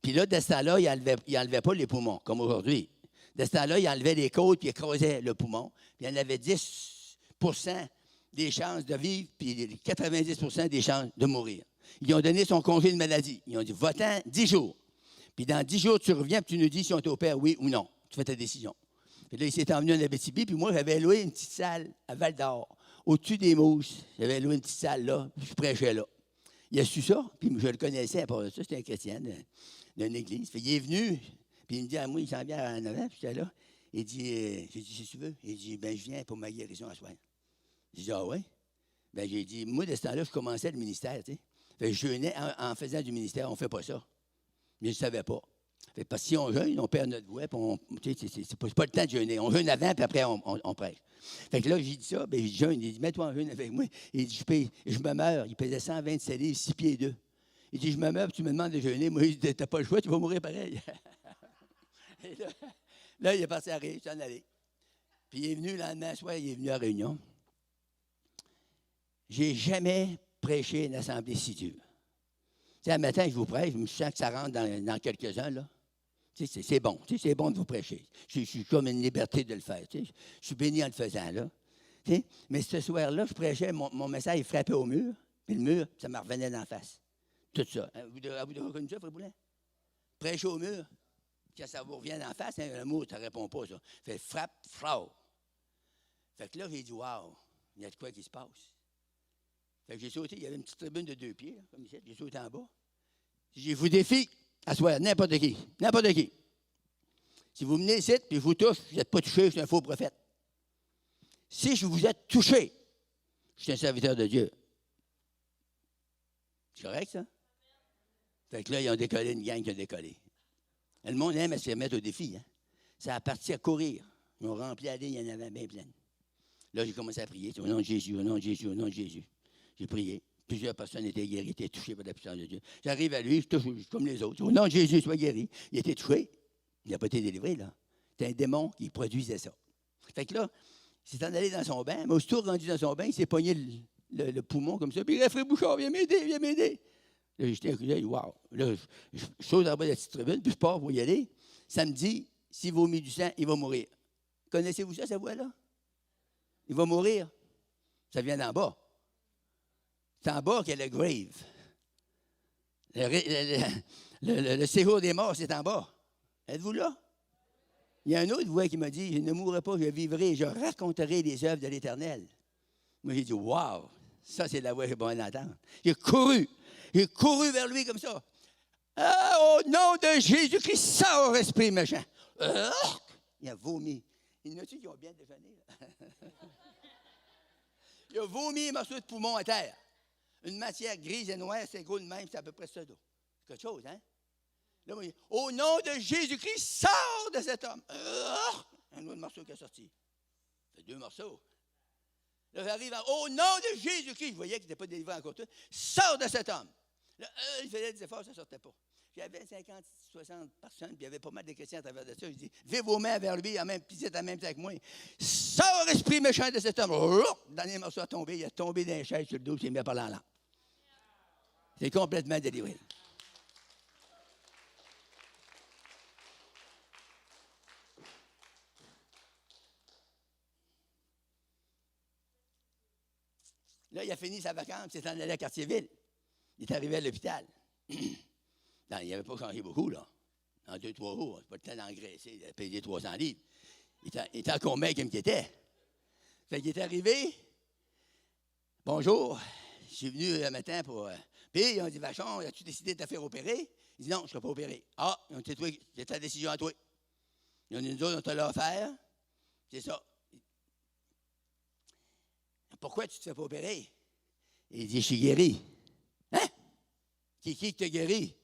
Puis là, de ce temps-là, il n'enlevait pas les poumons, comme aujourd'hui. De ce temps-là, il enlevait les côtes, puis il écrasait le poumon. Puis il en avait 10 des chances de vivre, puis 90 des chances de mourir. Ils ont donné son congé de maladie. Ils ont dit, va-t'en 10 jours. Puis dans 10 jours, tu reviens, puis tu nous dis si on t'opère, oui ou non. Tu fais ta décision. Puis là, il s'est emmené en Abitibi, puis moi, j'avais loué une petite salle à Val-d'Or, au-dessus des Mousses. J'avais loué une petite salle là, puis je prêchais là. Il a su ça, puis je le connaissais à part de ça, c'était un chrétien d'une église. Puis il est venu, puis il me dit à moi, il s'en vient en avant, puis j'étais là. Il dit, j'ai dit, si tu veux. Il dit, ben je viens pour ma guérison à soir. J'ai dit, ah ouais? Ben j'ai dit, moi, de ce temps-là, je commençais le ministère, tu sais. Fait que je jeûnais en faisant du ministère, on ne fait pas ça. Mais je ne savais pas. Fait, parce que si on jeûne, on perd notre voix, puis c'est pas le temps de jeûner. On jeûne avant, puis après, on prêche. Fait que là, j'ai dit ça, bien, je jeûne. Il dit, mets-toi en jeûne avec moi. Il dit, je me meurs. Il pesait 127 livres, 6 pieds 2. Il dit, je me meurs, puis tu me demandes de jeûner. Moi, il dit, t'as pas le choix, tu vas mourir pareil. Et là, il est parti à Réunion, il s'en allait. Puis il est venu le lendemain soir, il est venu à Réunion. J'ai jamais prêché une assemblée si dure. Tu sais, un matin, je vous prêche, je sens que ça rentre dans quelques-uns, là. Tu sais, c'est bon. Tu sais, c'est bon de vous prêcher. Je suis comme une liberté de le faire. Tu sais. Je suis béni en le faisant, là. Tu sais. Mais ce soir-là, je prêchais, mon message, il frappait au mur. Puis le mur, ça me revenait d'en face. Tout ça. Vous avez reconnu ça, Frère Boulin? Prêcher au mur. Quand ça vous revient d'en face, hein, le mot, ça ne répond pas, ça. Fait frappe, frappe. Fait que là, j'ai dit, waouh, il y a de quoi qui se passe. Fait que j'ai sauté, il y avait une petite tribune de 2 pieds, là, comme ici. J'ai sauté en bas. Je vous défie à soir, n'importe qui. N'importe qui. Si vous venez ici, puis je vous touche, vous n'êtes pas touché, je suis un faux prophète. Si je vous êtes touché, je suis un serviteur de Dieu. C'est correct, ça? Fait que là, ils ont décollé une gang qui a décollé. Le monde aime à se mettre au défi. Hein? Ça a parti à courir. Ils ont rempli la ligne, il y en avait bien plein. Là, j'ai commencé à prier. Au nom de Jésus, au nom de Jésus, au nom de Jésus. J'ai prié. Plusieurs personnes étaient guéries, étaient touchées par la puissance de Dieu. J'arrive à lui, je touche comme les autres. Au nom de Jésus, sois guéri. Il a été touché. Il n'a pas été délivré, là. C'est un démon qui produisait ça. Fait que là, il s'est en allé dans son bain, mais aussitôt rendu dans son bain, il s'est pogné le poumon comme ça. Puis il a fait Bouchard, viens m'aider, viens m'aider. Là, j'ai jeté un coup d'œil, wow. Là, je saute en bas de la petite tribune, puis je pars pour y aller. Ça me dit, s'il vomit du sang, il va mourir. Connaissez-vous ça, cette voix-là? Il va mourir. Ça vient d'en bas. C'est en bas qu'il y a le grave. Le séjour des morts, c'est en bas. Êtes-vous là? Il y a un autre voix qui m'a dit, je ne mourrai pas, je vivrai, je raconterai les œuvres de l'Éternel. Moi, j'ai dit, wow, ça, c'est la voix que j'ai besoin d'entendre. J'ai couru vers lui comme ça. Ah, au nom de Jésus-Christ, sors, esprit méchant. Il a vomi. Il y en a-tu qui ont bien déjeuné? Il a vomi un morceau de poumon à terre. Une matière grise et noire, c'est gros de même, c'est à peu près ça. C'est quelque chose, hein? Là, moi, au nom de Jésus-Christ, sors de cet homme. Un autre morceau qui est sorti. Ça fait 2 morceaux. Là, j'arrive au nom de Jésus-Christ. Je voyais qu'il n'était pas délivré encore tout. Sors de cet homme. Là, il faisait des efforts, ça ne sortait pas. J'avais 50, 60 personnes, puis il y avait pas mal de chrétiens à travers de ça. Je dis, levez vos mains vers lui, puis c'est en même temps que moi. Sors, esprit méchant de cet homme. Le dernier morceau a tombé, il a tombé dans les chaises sur le dos, il s'est mis à parler en langue. C'est complètement délivré. Là, il a fini sa vacance, il s'est en allé à Cartierville. Il est arrivé à l'hôpital. Non, il n'avait pas changé beaucoup, là. En 2-3 jours, c'est pas le temps d'engraisser, il a payé 300 livres. Il était encore bien comme il était. Fait qu'il est arrivé. Bonjour, je suis venu un matin pour. Puis, ils ont dit, Vachon, as-tu décidé de te faire opérer? Il dit, non, je ne serai pas opéré. Ah, ils ont dit, toi, c'est ta décision à toi. Ils ont dit, nous autres, on te l'a offert. C'est ça. Pourquoi tu ne te fais pas opérer? Il dit, je suis guéri. Hein? Qui t'a guéri?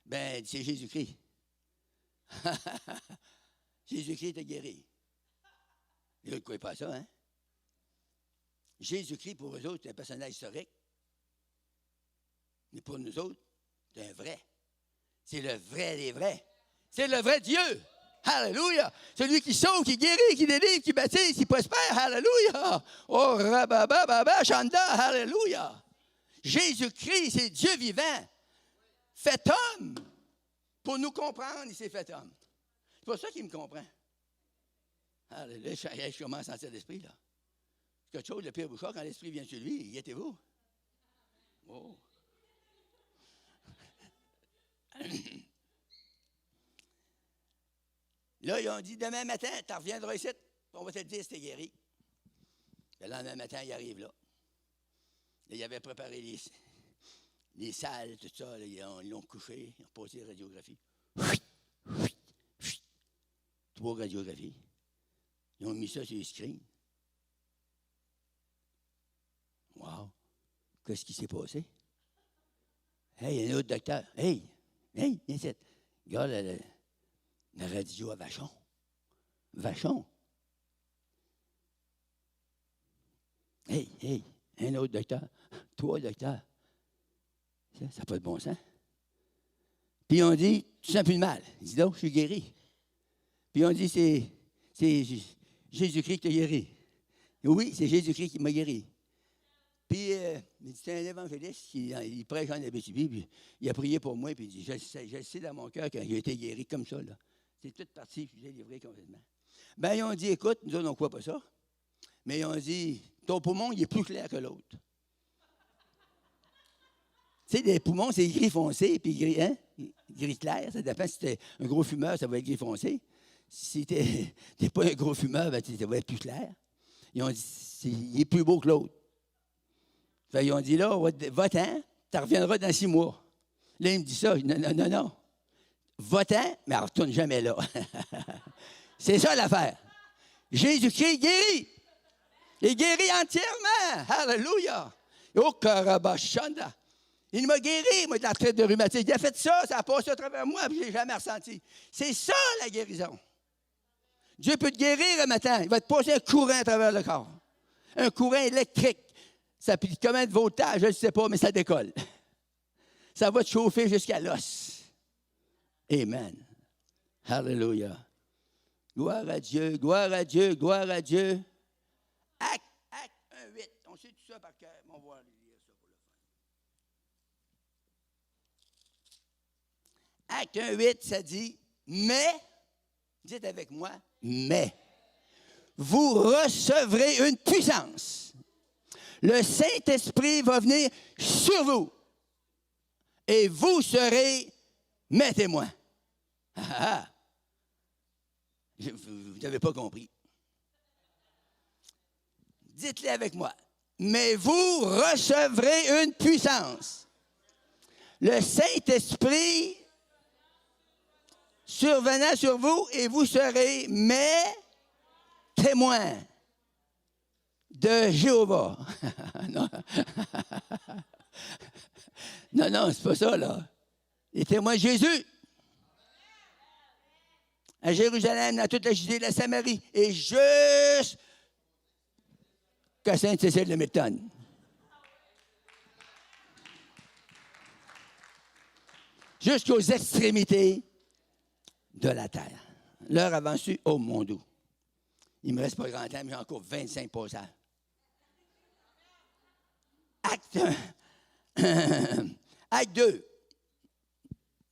Ben, c'est Jésus-Christ. Jésus-Christ t'a guéri. Ils ne croient pas ça, hein? Jésus-Christ, pour eux autres, c'est un personnage historique. Mais pour nous autres, c'est un vrai. C'est le vrai des vrais. C'est le vrai Dieu. Alléluia. Celui qui sauve, qui guérit, qui délivre, qui baptise, qui prospère. Alléluia. Oh, rabababa, chanda. Alléluia. Jésus-Christ, c'est Dieu vivant. Fait homme. Pour nous comprendre, il s'est fait homme. C'est pas ça qu'il me comprend. Alléluia. Je commence à sentir l'esprit, là. C'est quelque chose de pire bouchard quand l'esprit vient sur lui. Y êtes-vous? Oh. Là, ils ont dit, demain matin, tu reviendras ici, on va te dire si tu es guéri. Le lendemain matin, il arrive là. Là, il avait préparé les salles, tout ça. Là, ils l'ont couché, ils ont posé la radiographie. 3 radiographies. Ils ont mis ça sur les screens. Wow! Qu'est-ce qui s'est passé? Hey, il y a un autre docteur. Hey, viens ici. Regarde la radio à Vachon. Vachon. Hey, un autre docteur. 3 docteurs. Ça n'a pas de bon sens. Puis on dit, tu sens plus de mal. Il dit, non, je suis guéri. Puis on dit, c'est Jésus-Christ qui t'a guéri. Oui, c'est Jésus-Christ qui m'a guéri. Puis, c'est un évangéliste il prêche en Abitibi, puis il a prié pour moi, puis il dit, je sais dans mon cœur quand j'ai été guéri comme ça, là. C'est toute partie, puis je l'ai livré complètement. Ben, ils ont dit, écoute, nous autres, on ne croit pas ça, mais ils ont dit, ton poumon, il est plus clair que l'autre. Tu sais, les poumons, c'est gris foncé, puis gris clair, ça dépend si tu es un gros fumeur, ça va être gris foncé. Si tu n'es pas un gros fumeur, ben, ça va être plus clair. Ils ont dit, il est plus beau que l'autre. Fait, ils ont dit, là, va-t'en, tu reviendras dans 6 mois. Là, il me dit ça. Non. Va-t'en, mais on ne retourne jamais là. C'est ça l'affaire. Jésus-Christ guérit. Il guérit entièrement. Alléluia. Oh, Karabashanda. Il m'a guéri, moi, de l'arthrite de rhumatisme. Il a fait ça a passé à travers moi, puis je ne l'ai jamais ressenti. C'est ça, la guérison. Dieu peut te guérir un matin. Il va te passer un courant à travers le corps. Un courant électrique. Ça pique combien de voltage, je ne sais pas, mais ça décolle. Ça va te chauffer jusqu'à l'os. Amen. Alléluia. Gloire à Dieu, gloire à Dieu, gloire à Dieu. Acte 1:8. On sait tout ça par cœur. On va lire ça pour le fun. Acte 1:8, ça dit, mais, dites avec moi, mais, vous recevrez une puissance. Le Saint-Esprit va venir sur vous et vous serez mes témoins. Vous n'avez pas compris. Dites-le avec moi. Mais vous recevrez une puissance. Le Saint-Esprit survenant sur vous et vous serez mes témoins. De Jéhovah. Non, c'est pas ça, là. Les témoins de Jésus. À Jérusalem, dans toute la Judée, la Samarie, et jusqu'à Sainte-Cécile-de-Milton. Jusqu'aux extrémités de la terre. L'heure avancée, oh mon Dieu. Il ne me reste pas grand temps, mais j'ai encore 25 passages. Acte 2.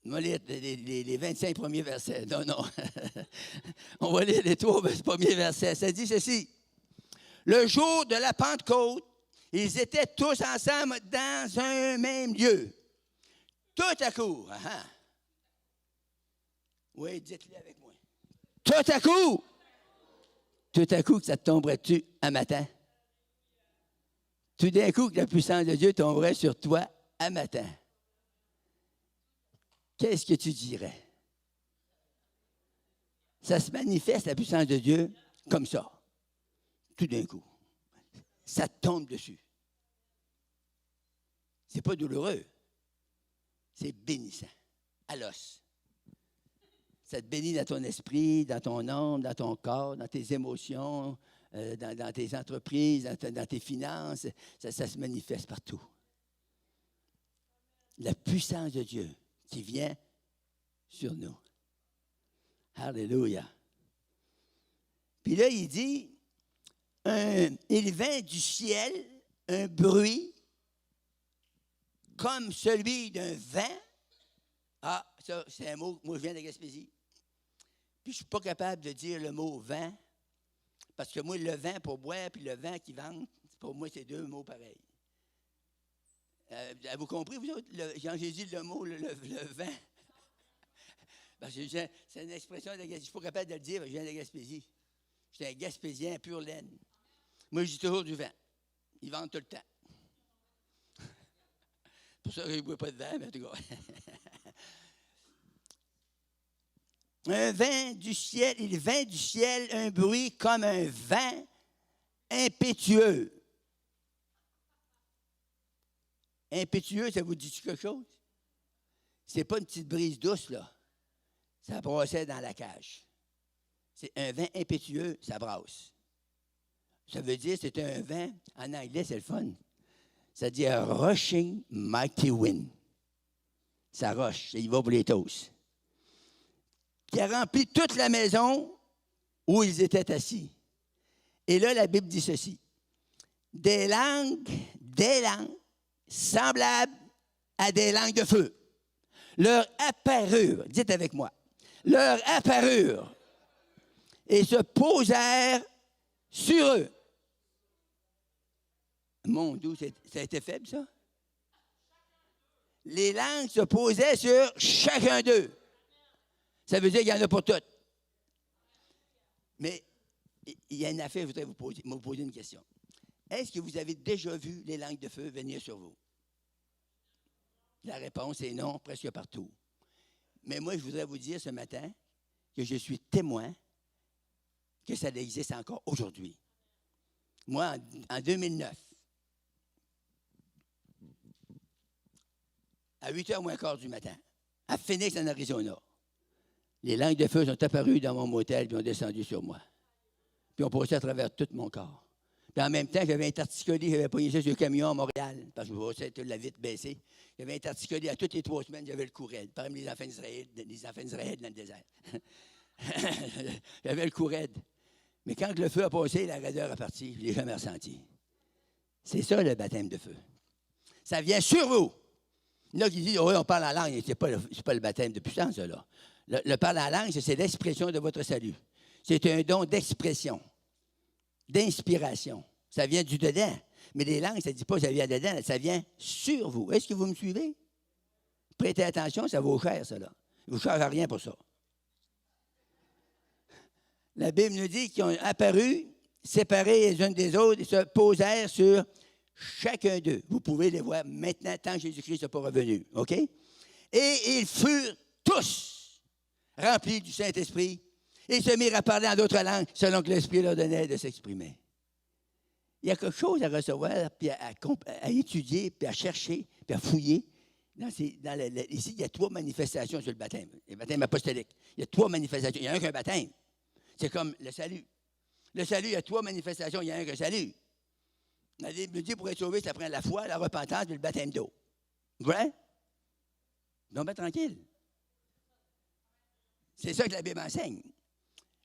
On va lire les 25 premiers versets. Non. On va lire les 3 premiers versets. Ça dit ceci. Le jour de la Pentecôte, Ils étaient tous ensemble dans un même lieu. Tout à coup, oui, dites-le avec moi. Tout à coup, que ça te tomberait-tu un matin? Tout d'un coup, que la puissance de Dieu tomberait sur toi un matin. Qu'est-ce que tu dirais? Ça se manifeste, la puissance de Dieu, comme ça. Tout d'un coup. Ça te tombe dessus. C'est pas douloureux. C'est bénissant. À l'os. Ça te bénit dans ton esprit, dans ton âme, dans ton corps, dans tes émotions, dans tes entreprises, dans tes finances. Ça se manifeste partout. La puissance de Dieu qui vient sur nous. Alléluia. Puis là, il dit, il vint du ciel un bruit comme celui d'un vent. Ah, ça, c'est un mot, moi je viens de Gaspésie. Puis je ne suis pas capable de dire le mot vent, parce que moi, le vent pour boire, puis le vent qui vente, pour moi, c'est deux mots pareils. Avez-vous compris, vous autres, quand j'ai dit le mot, le vent? Parce que c'est une expression de Gaspésie. Je ne suis pas capable de le dire, je viens de Gaspésie. J'étais un Gaspésien pur laine. Moi, je dis toujours du vent. Ils vendent tout le temps. Pour ça que je ne bois pas de vent, mais en tout cas. Un vent du ciel, il vint du ciel un bruit comme un vent impétueux. Impétueux, ça vous dit quelque chose? C'est pas une petite brise douce, là. Ça brassait dans la cage. C'est un vent impétueux, ça brasse. Ça veut dire, c'est un vent, en anglais, c'est le fun. Ça dit un rushing mighty wind. Ça rush, il va pour les toasts. Qui a rempli toute la maison où ils étaient assis. Et là, la Bible dit ceci. Des langues semblables à des langues de feu. Leur apparurent, dites avec moi, leur apparurent et se posèrent sur eux. Mon Dieu, ça a été faible, ça? Les langues se posaient sur chacun d'eux. Ça veut dire qu'il y en a pour toutes. Mais il y a une affaire, je voudrais vous poser une question. Est-ce que vous avez déjà vu les langues de feu venir sur vous? La réponse est non, presque partout. Mais moi, je voudrais vous dire ce matin que je suis témoin que ça existe encore aujourd'hui. Moi, en 2009, à 8h moins quart du matin, à Phoenix, en Arizona, les langues de feu sont apparues dans mon motel et ont descendu sur moi. Puis ont passé à travers tout mon corps. Puis en même temps, j'avais interticolé, j'avais pogné ça sur le camion à Montréal, parce que je passais toute la vitre baissée. J'avais interticolé à toutes les 3 semaines, j'avais le cou raide, parmi les enfants d'Israël dans le désert. J'avais le cou raide. Mais quand le feu a passé, la raideur est partie, je ne l'ai jamais ressenti. C'est ça le baptême de feu. Ça vient sur vous. Il y en a qui disent, oui, on parle en langue, ce n'est pas le baptême de puissance, ça, là. Le parler en langue, c'est l'expression de votre salut. C'est un don d'expression, d'inspiration. Ça vient du dedans. Mais les langues, ça ne dit pas que ça vient dedans, ça vient sur vous. Est-ce que vous me suivez? Prêtez attention, ça vaut cher, ça, là. Il ne vous charge rien pour ça. La Bible nous dit qu'ils ont apparu, séparés les unes des autres, et se posèrent sur chacun d'eux. Vous pouvez les voir maintenant, tant que Jésus-Christ n'est pas revenu. OK? Et ils furent tous remplis du Saint-Esprit et se mirent à parler en d'autres langues selon que l'Esprit leur donnait de s'exprimer. Il y a quelque chose à recevoir, puis à étudier, puis à chercher, puis à fouiller. Ici, il y a 3 manifestations sur le baptême. Le baptême apostolique. Il y a 3 manifestations. Il n'y a un qu'un baptême. C'est comme le salut. Le salut, il y a 3 manifestations. Il y a un qu'un salut. La Bible dit pour être sauvé, ça prend la foi, la repentance et le baptême d'eau. Vrai? Donc, ben, tranquille. C'est ça que la Bible enseigne.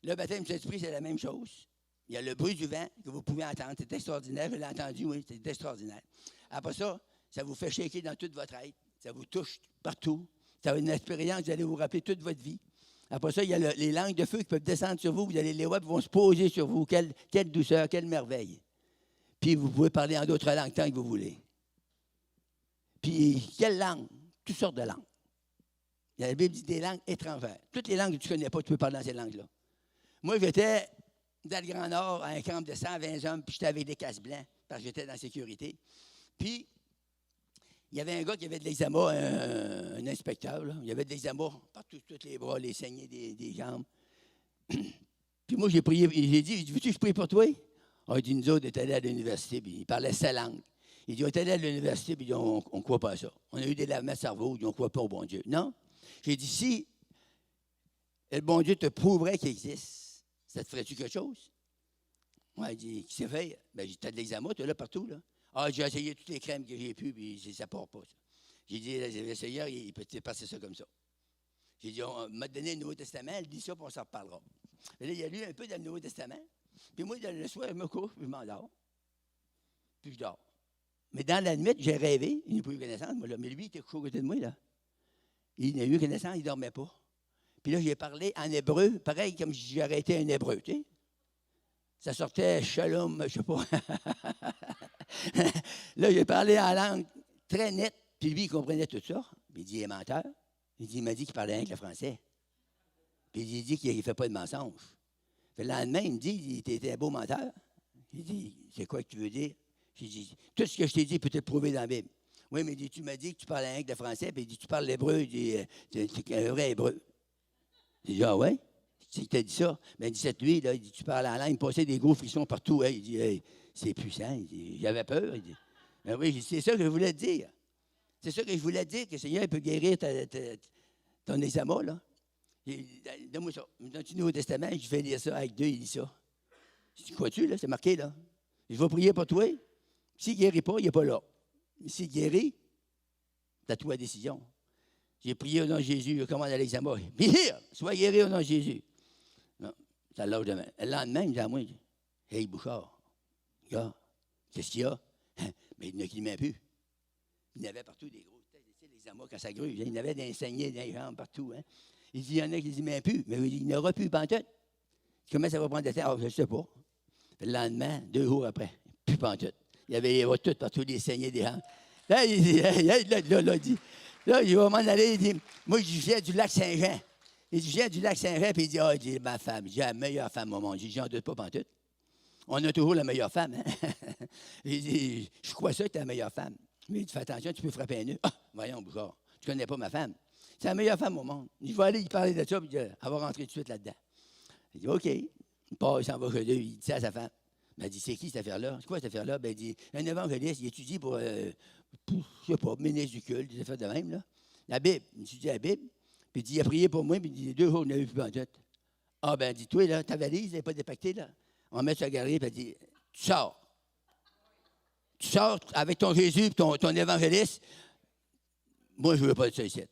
Le baptême de l'Esprit, c'est la même chose. Il y a le bruit du vent que vous pouvez entendre. C'est extraordinaire. Je l'ai entendu, oui, c'est extraordinaire. Après ça, ça vous fait shaker dans toute votre être. Ça vous touche partout. Ça va être une expérience, vous allez vous rappeler toute votre vie. Après ça, il y a les langues de feu qui peuvent descendre sur vous. Vous allez les voir, ils vont se poser sur vous. Quelle douceur, quelle merveille. Puis vous pouvez parler en d'autres langues tant que vous voulez. Puis, quelle langue? Toutes sortes de langues. La Bible dit des langues étrangères. Toutes les langues que tu ne connais pas, tu peux parler dans ces langues-là. Moi, j'étais dans le Grand Nord, à un camp de 120 hommes, puis j'étais avec des casques blancs, parce que j'étais dans la sécurité. Puis, il y avait un gars qui avait de l'eczéma, un inspecteur, là. Il y avait de l'eczéma partout, tous les bras, les saignées des jambes. Puis moi, j'ai prié, j'ai dit, veux-tu que je prie pour toi? Il dit, nous autres, on est allés à l'université, puis il parlait sa langue. Il dit, on est allés à l'université, puis on ne croit pas à ça. On a eu des lavements de cerveau, on ne croit pas au bon Dieu. Non. J'ai dit, si le bon Dieu te prouverait qu'il existe, ça te ferait-tu quelque chose? Moi, il dit, qui s'est fait? Ben, j'ai dit, t'as de l'eczéma, tu es là partout, là. Ah, j'ai essayé toutes les crèmes que j'ai pu, puis ça ne part pas, ça. J'ai dit, le Seigneur, il peut te passer ça comme ça. J'ai dit, on m'a donné le Nouveau Testament, elle dit ça, puis on s'en reparlera. Mais là, il a lu un peu dans le Nouveau Testament. Puis moi, le soir, je me couche, puis je m'endors. Puis je dors. Mais dans la nuit, j'ai rêvé, il n'a pas eu connaissance, moi, là. Mais lui, il était couché à côté de moi, là. Il n'a eu connaissance, il ne dormait pas. Puis là, j'ai parlé en hébreu, pareil comme si j'aurais été un hébreu, tu sais. Ça sortait shalom, je ne sais pas. Là, j'ai parlé en langue très nette, puis lui, il comprenait tout ça. Puis il dit, il est menteur. Il m'a dit qu'il parlait rien que le français. Puis il dit qu'il ne fait pas de mensonge. Puis le lendemain, il me dit, il était un beau menteur. Il dit, c'est quoi que tu veux dire? J'ai dit, tout ce que je t'ai dit peut être prouvé dans la Bible. Oui, mais tu m'as dit que tu parles rien que le français, puis il dit, tu parles l'hébreu. Il dit, c'est un vrai hébreu. J'ai dit, ah ouais? Tu t'as dit ça? Mais il dit, cette nuit, là, il dit, tu parles en langue, il me passait des gros frissons partout. Hein. Il dit, hey, c'est puissant. Il dit, j'avais peur. Il dit, ben oui, c'est ça que je voulais te dire. C'est ça que je voulais te dire, que le Seigneur peut guérir ton eczéma, là. Donne-moi ça. Dans le Nouveau Testament, je vais lire ça avec deux, il lit ça. Je dis, crois-tu, là? C'est marqué, là. Je vais prier pour toi. S'il ne guérit pas, il n'est pas là. Mais s'il guérit, c'est à toi la décision. J'ai prié au nom de Jésus, je commande à l'eczéma. Viens, sois guéri au nom de Jésus. Non, ça lâche demain. Le lendemain, il me dit à moi, hey, Bouchard, gars, qu'est-ce qu'il y a? Mais il ne climait plus. Il y en avait partout des gros têtes, l'eczéma quand ça gruge. Il y en avait des saignées, des jambes partout. Hein. Il dit, il y en a qui ne climent plus, mais il n'y aura plus pantoute. Comment ça va prendre de temps? Je ne sais pas. Puis le lendemain, 2 jours après, plus pantoute. Il y avait les routes partout, des saignées, des jambes. Là, il dit, là, il va m'en aller, il dit, moi, je viens du lac Saint-Jean. Il dit, je viens du lac Saint-Jean, puis il dit, il dit, ma femme, j'ai la meilleure femme au monde. J'ai dit, j'en doute pas pantoute. On a toujours la meilleure femme. Hein? Il dit, je crois ça que tu es la meilleure femme. Mais il dit, fais attention, tu peux frapper un nœud. Ah, voyons, Bouchard, tu ne connais pas ma femme. C'est la meilleure femme au monde. Il va aller lui parler de ça, puis elle va rentrer tout de suite là-dedans. Il dit, OK. Il part, il s'en va chez eux, il dit ça à sa femme. Ben, elle dit, c'est qui cette affaire-là? C'est quoi cette affaire-là? Ben, il dit, un évangéliste, il étudie pour je ne sais pas, ministre du culte, des affaires de même, là. La Bible, il étudie la Bible, puis il dit, il a prié pour moi, puis il dit, 2 jours, on n'a eu plus en tête. Ah, ben, dit, toi, là, ta valise, elle n'est pas dépactée, là. On met sur la galerie, puis elle dit, tu sors. Tu sors avec ton Jésus et ton évangéliste. Moi, je ne veux pas de ça ici.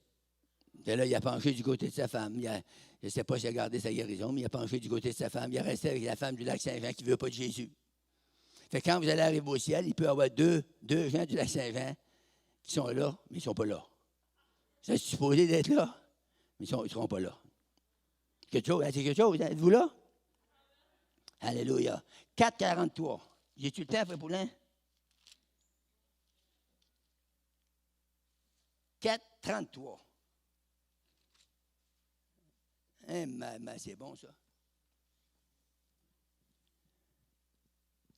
Et là, il a penché du côté de sa femme. Je ne sais pas s'il a gardé sa guérison, mais il a penché du côté de sa femme. Il a resté avec la femme du lac Saint-Jean qui ne veut pas de Jésus. Fait que quand vous allez arriver au ciel, il peut y avoir deux gens du lac Saint-Jean qui sont là, mais ils ne sont pas là. C'est supposé d'être là, mais ils ne seront pas là. Quelque chose, hein, c'est quelque chose, hein? Êtes-vous là? Alléluia. 4,43. J'ai-tu le temps, Frère Poulin? 4,33. C'est bon, ça.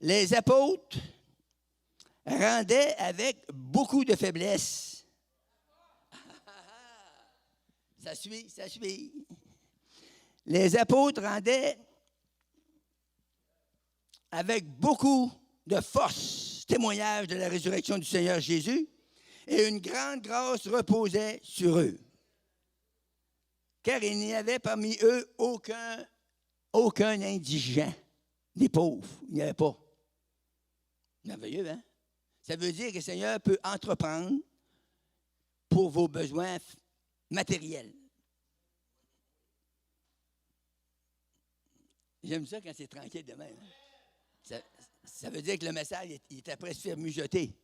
Les apôtres rendaient avec beaucoup de faiblesse. Ça suit, ça suit. Les apôtres rendaient avec beaucoup de force témoignage de la résurrection du Seigneur Jésus et une grande grâce reposait sur eux. Car il n'y avait parmi eux aucun indigent, des pauvres. Il n'y avait pas. Merveilleux, hein? Ça veut dire que le Seigneur peut entreprendre pour vos besoins matériels. J'aime ça quand c'est tranquille de même. Ça veut dire que le message il est après se faire mijoter.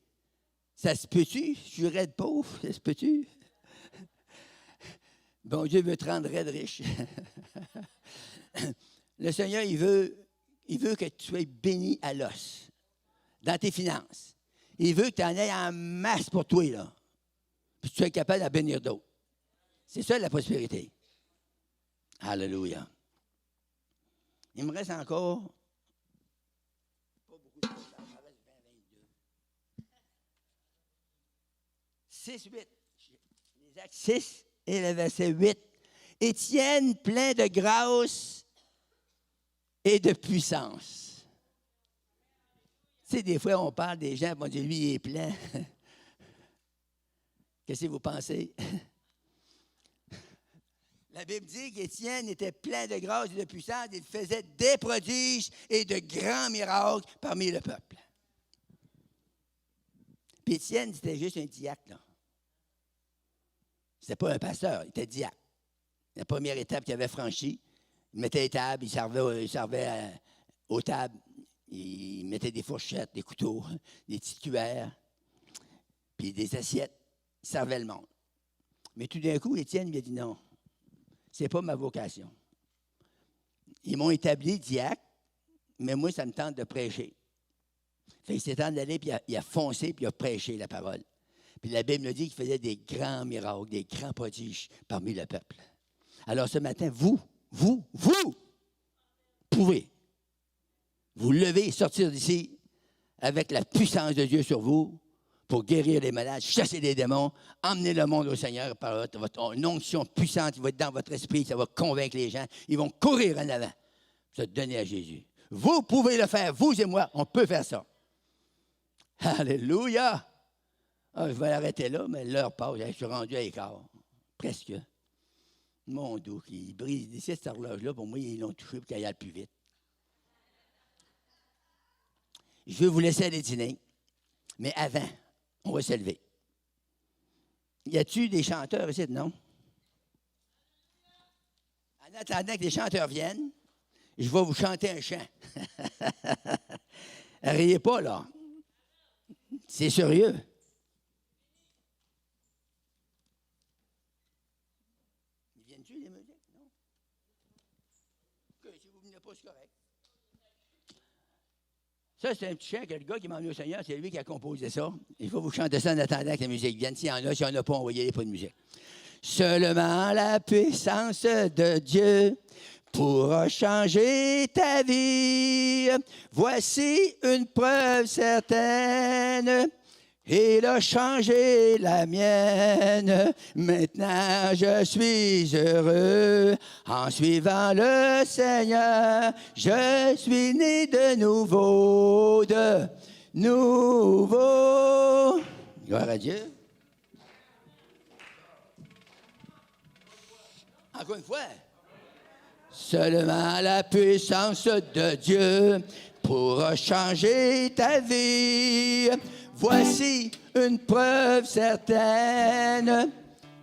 Ça se peut-tu? Je suis raide pauvre, ça se peut-tu? Bon Dieu veut te rendre raide riche. Le Seigneur, il veut que tu sois béni à l'os. dans tes finances. Il veut que tu en aies en masse pour toi, là. Puis tu sois capable de bénir d'autres. C'est ça la prospérité. Alléluia. Il me reste encore pas beaucoup de temps, ça reste 22. 6, 8. Les actes 6 et le verset 8. Étienne, plein de grâce et de puissance. Tu sais, des fois, on parle des gens, on dit, lui, il est plein. Qu'est-ce que vous pensez? La Bible dit qu'Étienne était plein de grâce et de puissance. Il faisait des prodiges et de grands miracles parmi le peuple. Puis Étienne, c'était juste un diacre, là. C'était pas un pasteur, il était diacre. La première étape qu'il avait franchie, il mettait les tables, il servait aux tables. Il mettait des fourchettes, des couteaux, des petites cuillères, puis des assiettes. Il servait le monde. Mais tout d'un coup, Étienne lui a dit non. C'est pas ma vocation. Ils m'ont établi diacre, mais moi, ça me tente de prêcher. Fait qu'il s'est tenté d'aller, puis il a foncé, puis il a prêché la parole. Puis la Bible nous dit qu'il faisait des grands miracles, des grands prodiges parmi le peuple. Alors ce matin, vous pouvez vous lever et sortir d'ici avec la puissance de Dieu sur vous pour guérir les malades, chasser les démons, emmener le monde au Seigneur par votre onction puissante qui va être dans votre esprit, ça va convaincre les gens. Ils vont courir en avant, se donner à Jésus. Vous pouvez le faire, vous et moi, on peut faire ça. Alléluia! Ah, je vais l'arrêter là, mais l'heure passe, je suis rendu à l'écart, presque. Mon Dieu, qui brise d'ici cette horloge-là, pour moi, ils l'ont touché pour qu'elle aille plus vite. Je vais vous laisser aller dîner, mais avant, on va se lever. Y a-t-il des chanteurs ici? Non? En attendant que les chanteurs viennent, je vais vous chanter un chant. Riez pas, là. C'est sérieux. Ils viennent-tu, les musiques? Non? Si vous ne venez pas, c'est correct. Ça, c'est un petit chant que le gars qui m'a emmené au Seigneur, c'est lui qui a composé ça. Il faut vous chanter ça en attendant que la musique vienne. S'il y en a, s'il n'y en a pas, envoyez-les pas de musique. Seulement la puissance de Dieu pourra changer ta vie. Voici une preuve certaine. Il a changé la mienne. Maintenant, je suis heureux en suivant le Seigneur. Je suis né de nouveau, Gloire à Dieu. Encore une fois. Seulement la puissance de Dieu pourra changer ta vie. Voici une preuve certaine,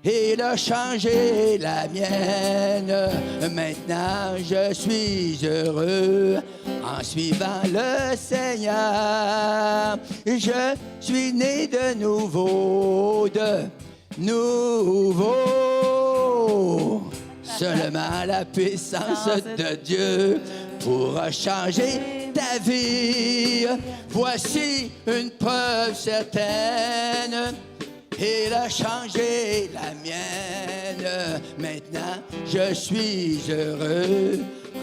il a changé la mienne. Maintenant, je suis heureux en suivant le Seigneur. Je suis né de nouveau, Seulement la puissance de Dieu pourra changer ta vie. Voici une preuve certaine. Il a changé la mienne. Maintenant, je suis heureux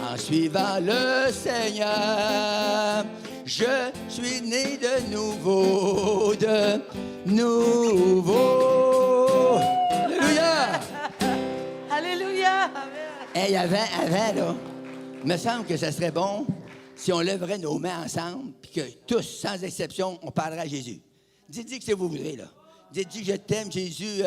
en suivant le Seigneur. Je suis né de nouveau, Alléluia! Alléluia! Hey, avant, là, il me semble que ce serait bon si on lèverait nos mains ensemble puis que tous, sans exception, on parlerait à Jésus. Dites-lui que c'est vous voudrez, là. Dites-lui que je t'aime, Jésus.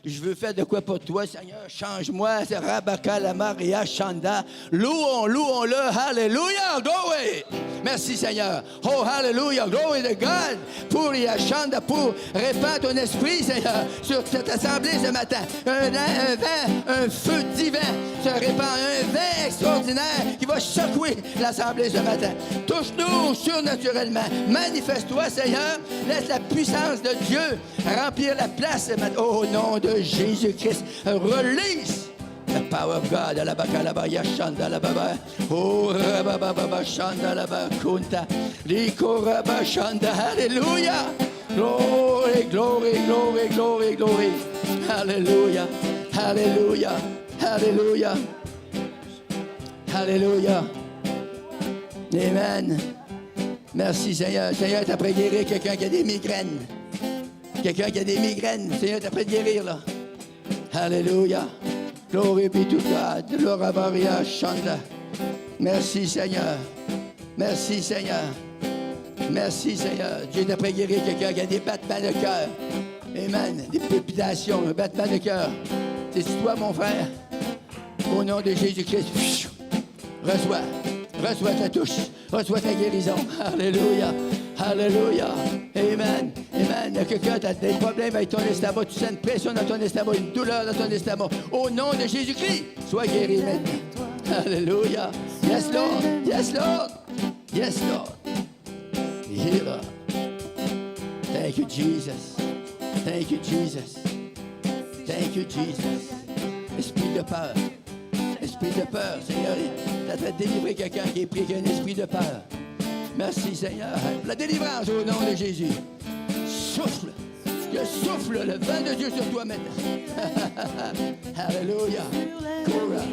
Je veux faire de quoi pour toi, Seigneur. Change-moi. C'est Rabaka, la Maria, Chanda. Louons-le. Alléluia. Glory. Merci, Seigneur. Oh, Alléluia. Glory to God. Pour Yachanda, pour répandre ton esprit, Seigneur, sur cette assemblée ce matin. Un feu divin se répand. Un vent extraordinaire qui va secouer l'assemblée ce matin. Touche-nous surnaturellement. Manifeste-toi, Seigneur. Laisse la puissance de Dieu remplir la place au nom de Jésus-Christ. Release The power of God. Alabakalaba yashanda lababa. Oh, rabababa shanda labakunta. Liko rabashanda. Hallelujah. Glory, glory, glory, glory, glory. Hallelujah. Hallelujah. Hallelujah. Hallelujah. Amen. Merci, Seigneur. Seigneur, t'as prêt à guérir quelqu'un qui a des migraines. Quelqu'un qui a des migraines. Seigneur, t'as prêt à guérir, là. Hallelujah. Glory be to God. Gloria Maria Chanda. Merci, Seigneur. Merci, Seigneur. Merci, Seigneur. Dieu t'a prêt à guérir quelqu'un qui a des battements de cœur. Amen. Des palpitations, un battement de cœur. C'est toi, mon frère. Au nom de Jésus-Christ. Reçois. Reçois ta touche. Reçois ta guérison. Alléluia. Alléluia. Amen. Amen. Il y a quelqu'un qui a des problèmes avec ton estomac. Tu sens une pression dans ton estomac, une douleur dans ton estomac. Au nom de Jésus-Christ, sois guéri maintenant. Alléluia. Yes, Lord. Yes, Lord. Yes, Lord. Healer. Thank you, Jesus. Thank you, Jesus. Thank you, Jesus. Esprit de peur. Esprit de peur, Seigneur. Tu as fait délivrer quelqu'un qui est pris avec un esprit de peur. Merci, Seigneur. La délivrance au nom de Jésus. Souffle. Je souffle le vent de Dieu sur toi maintenant. Alléluia. Cora.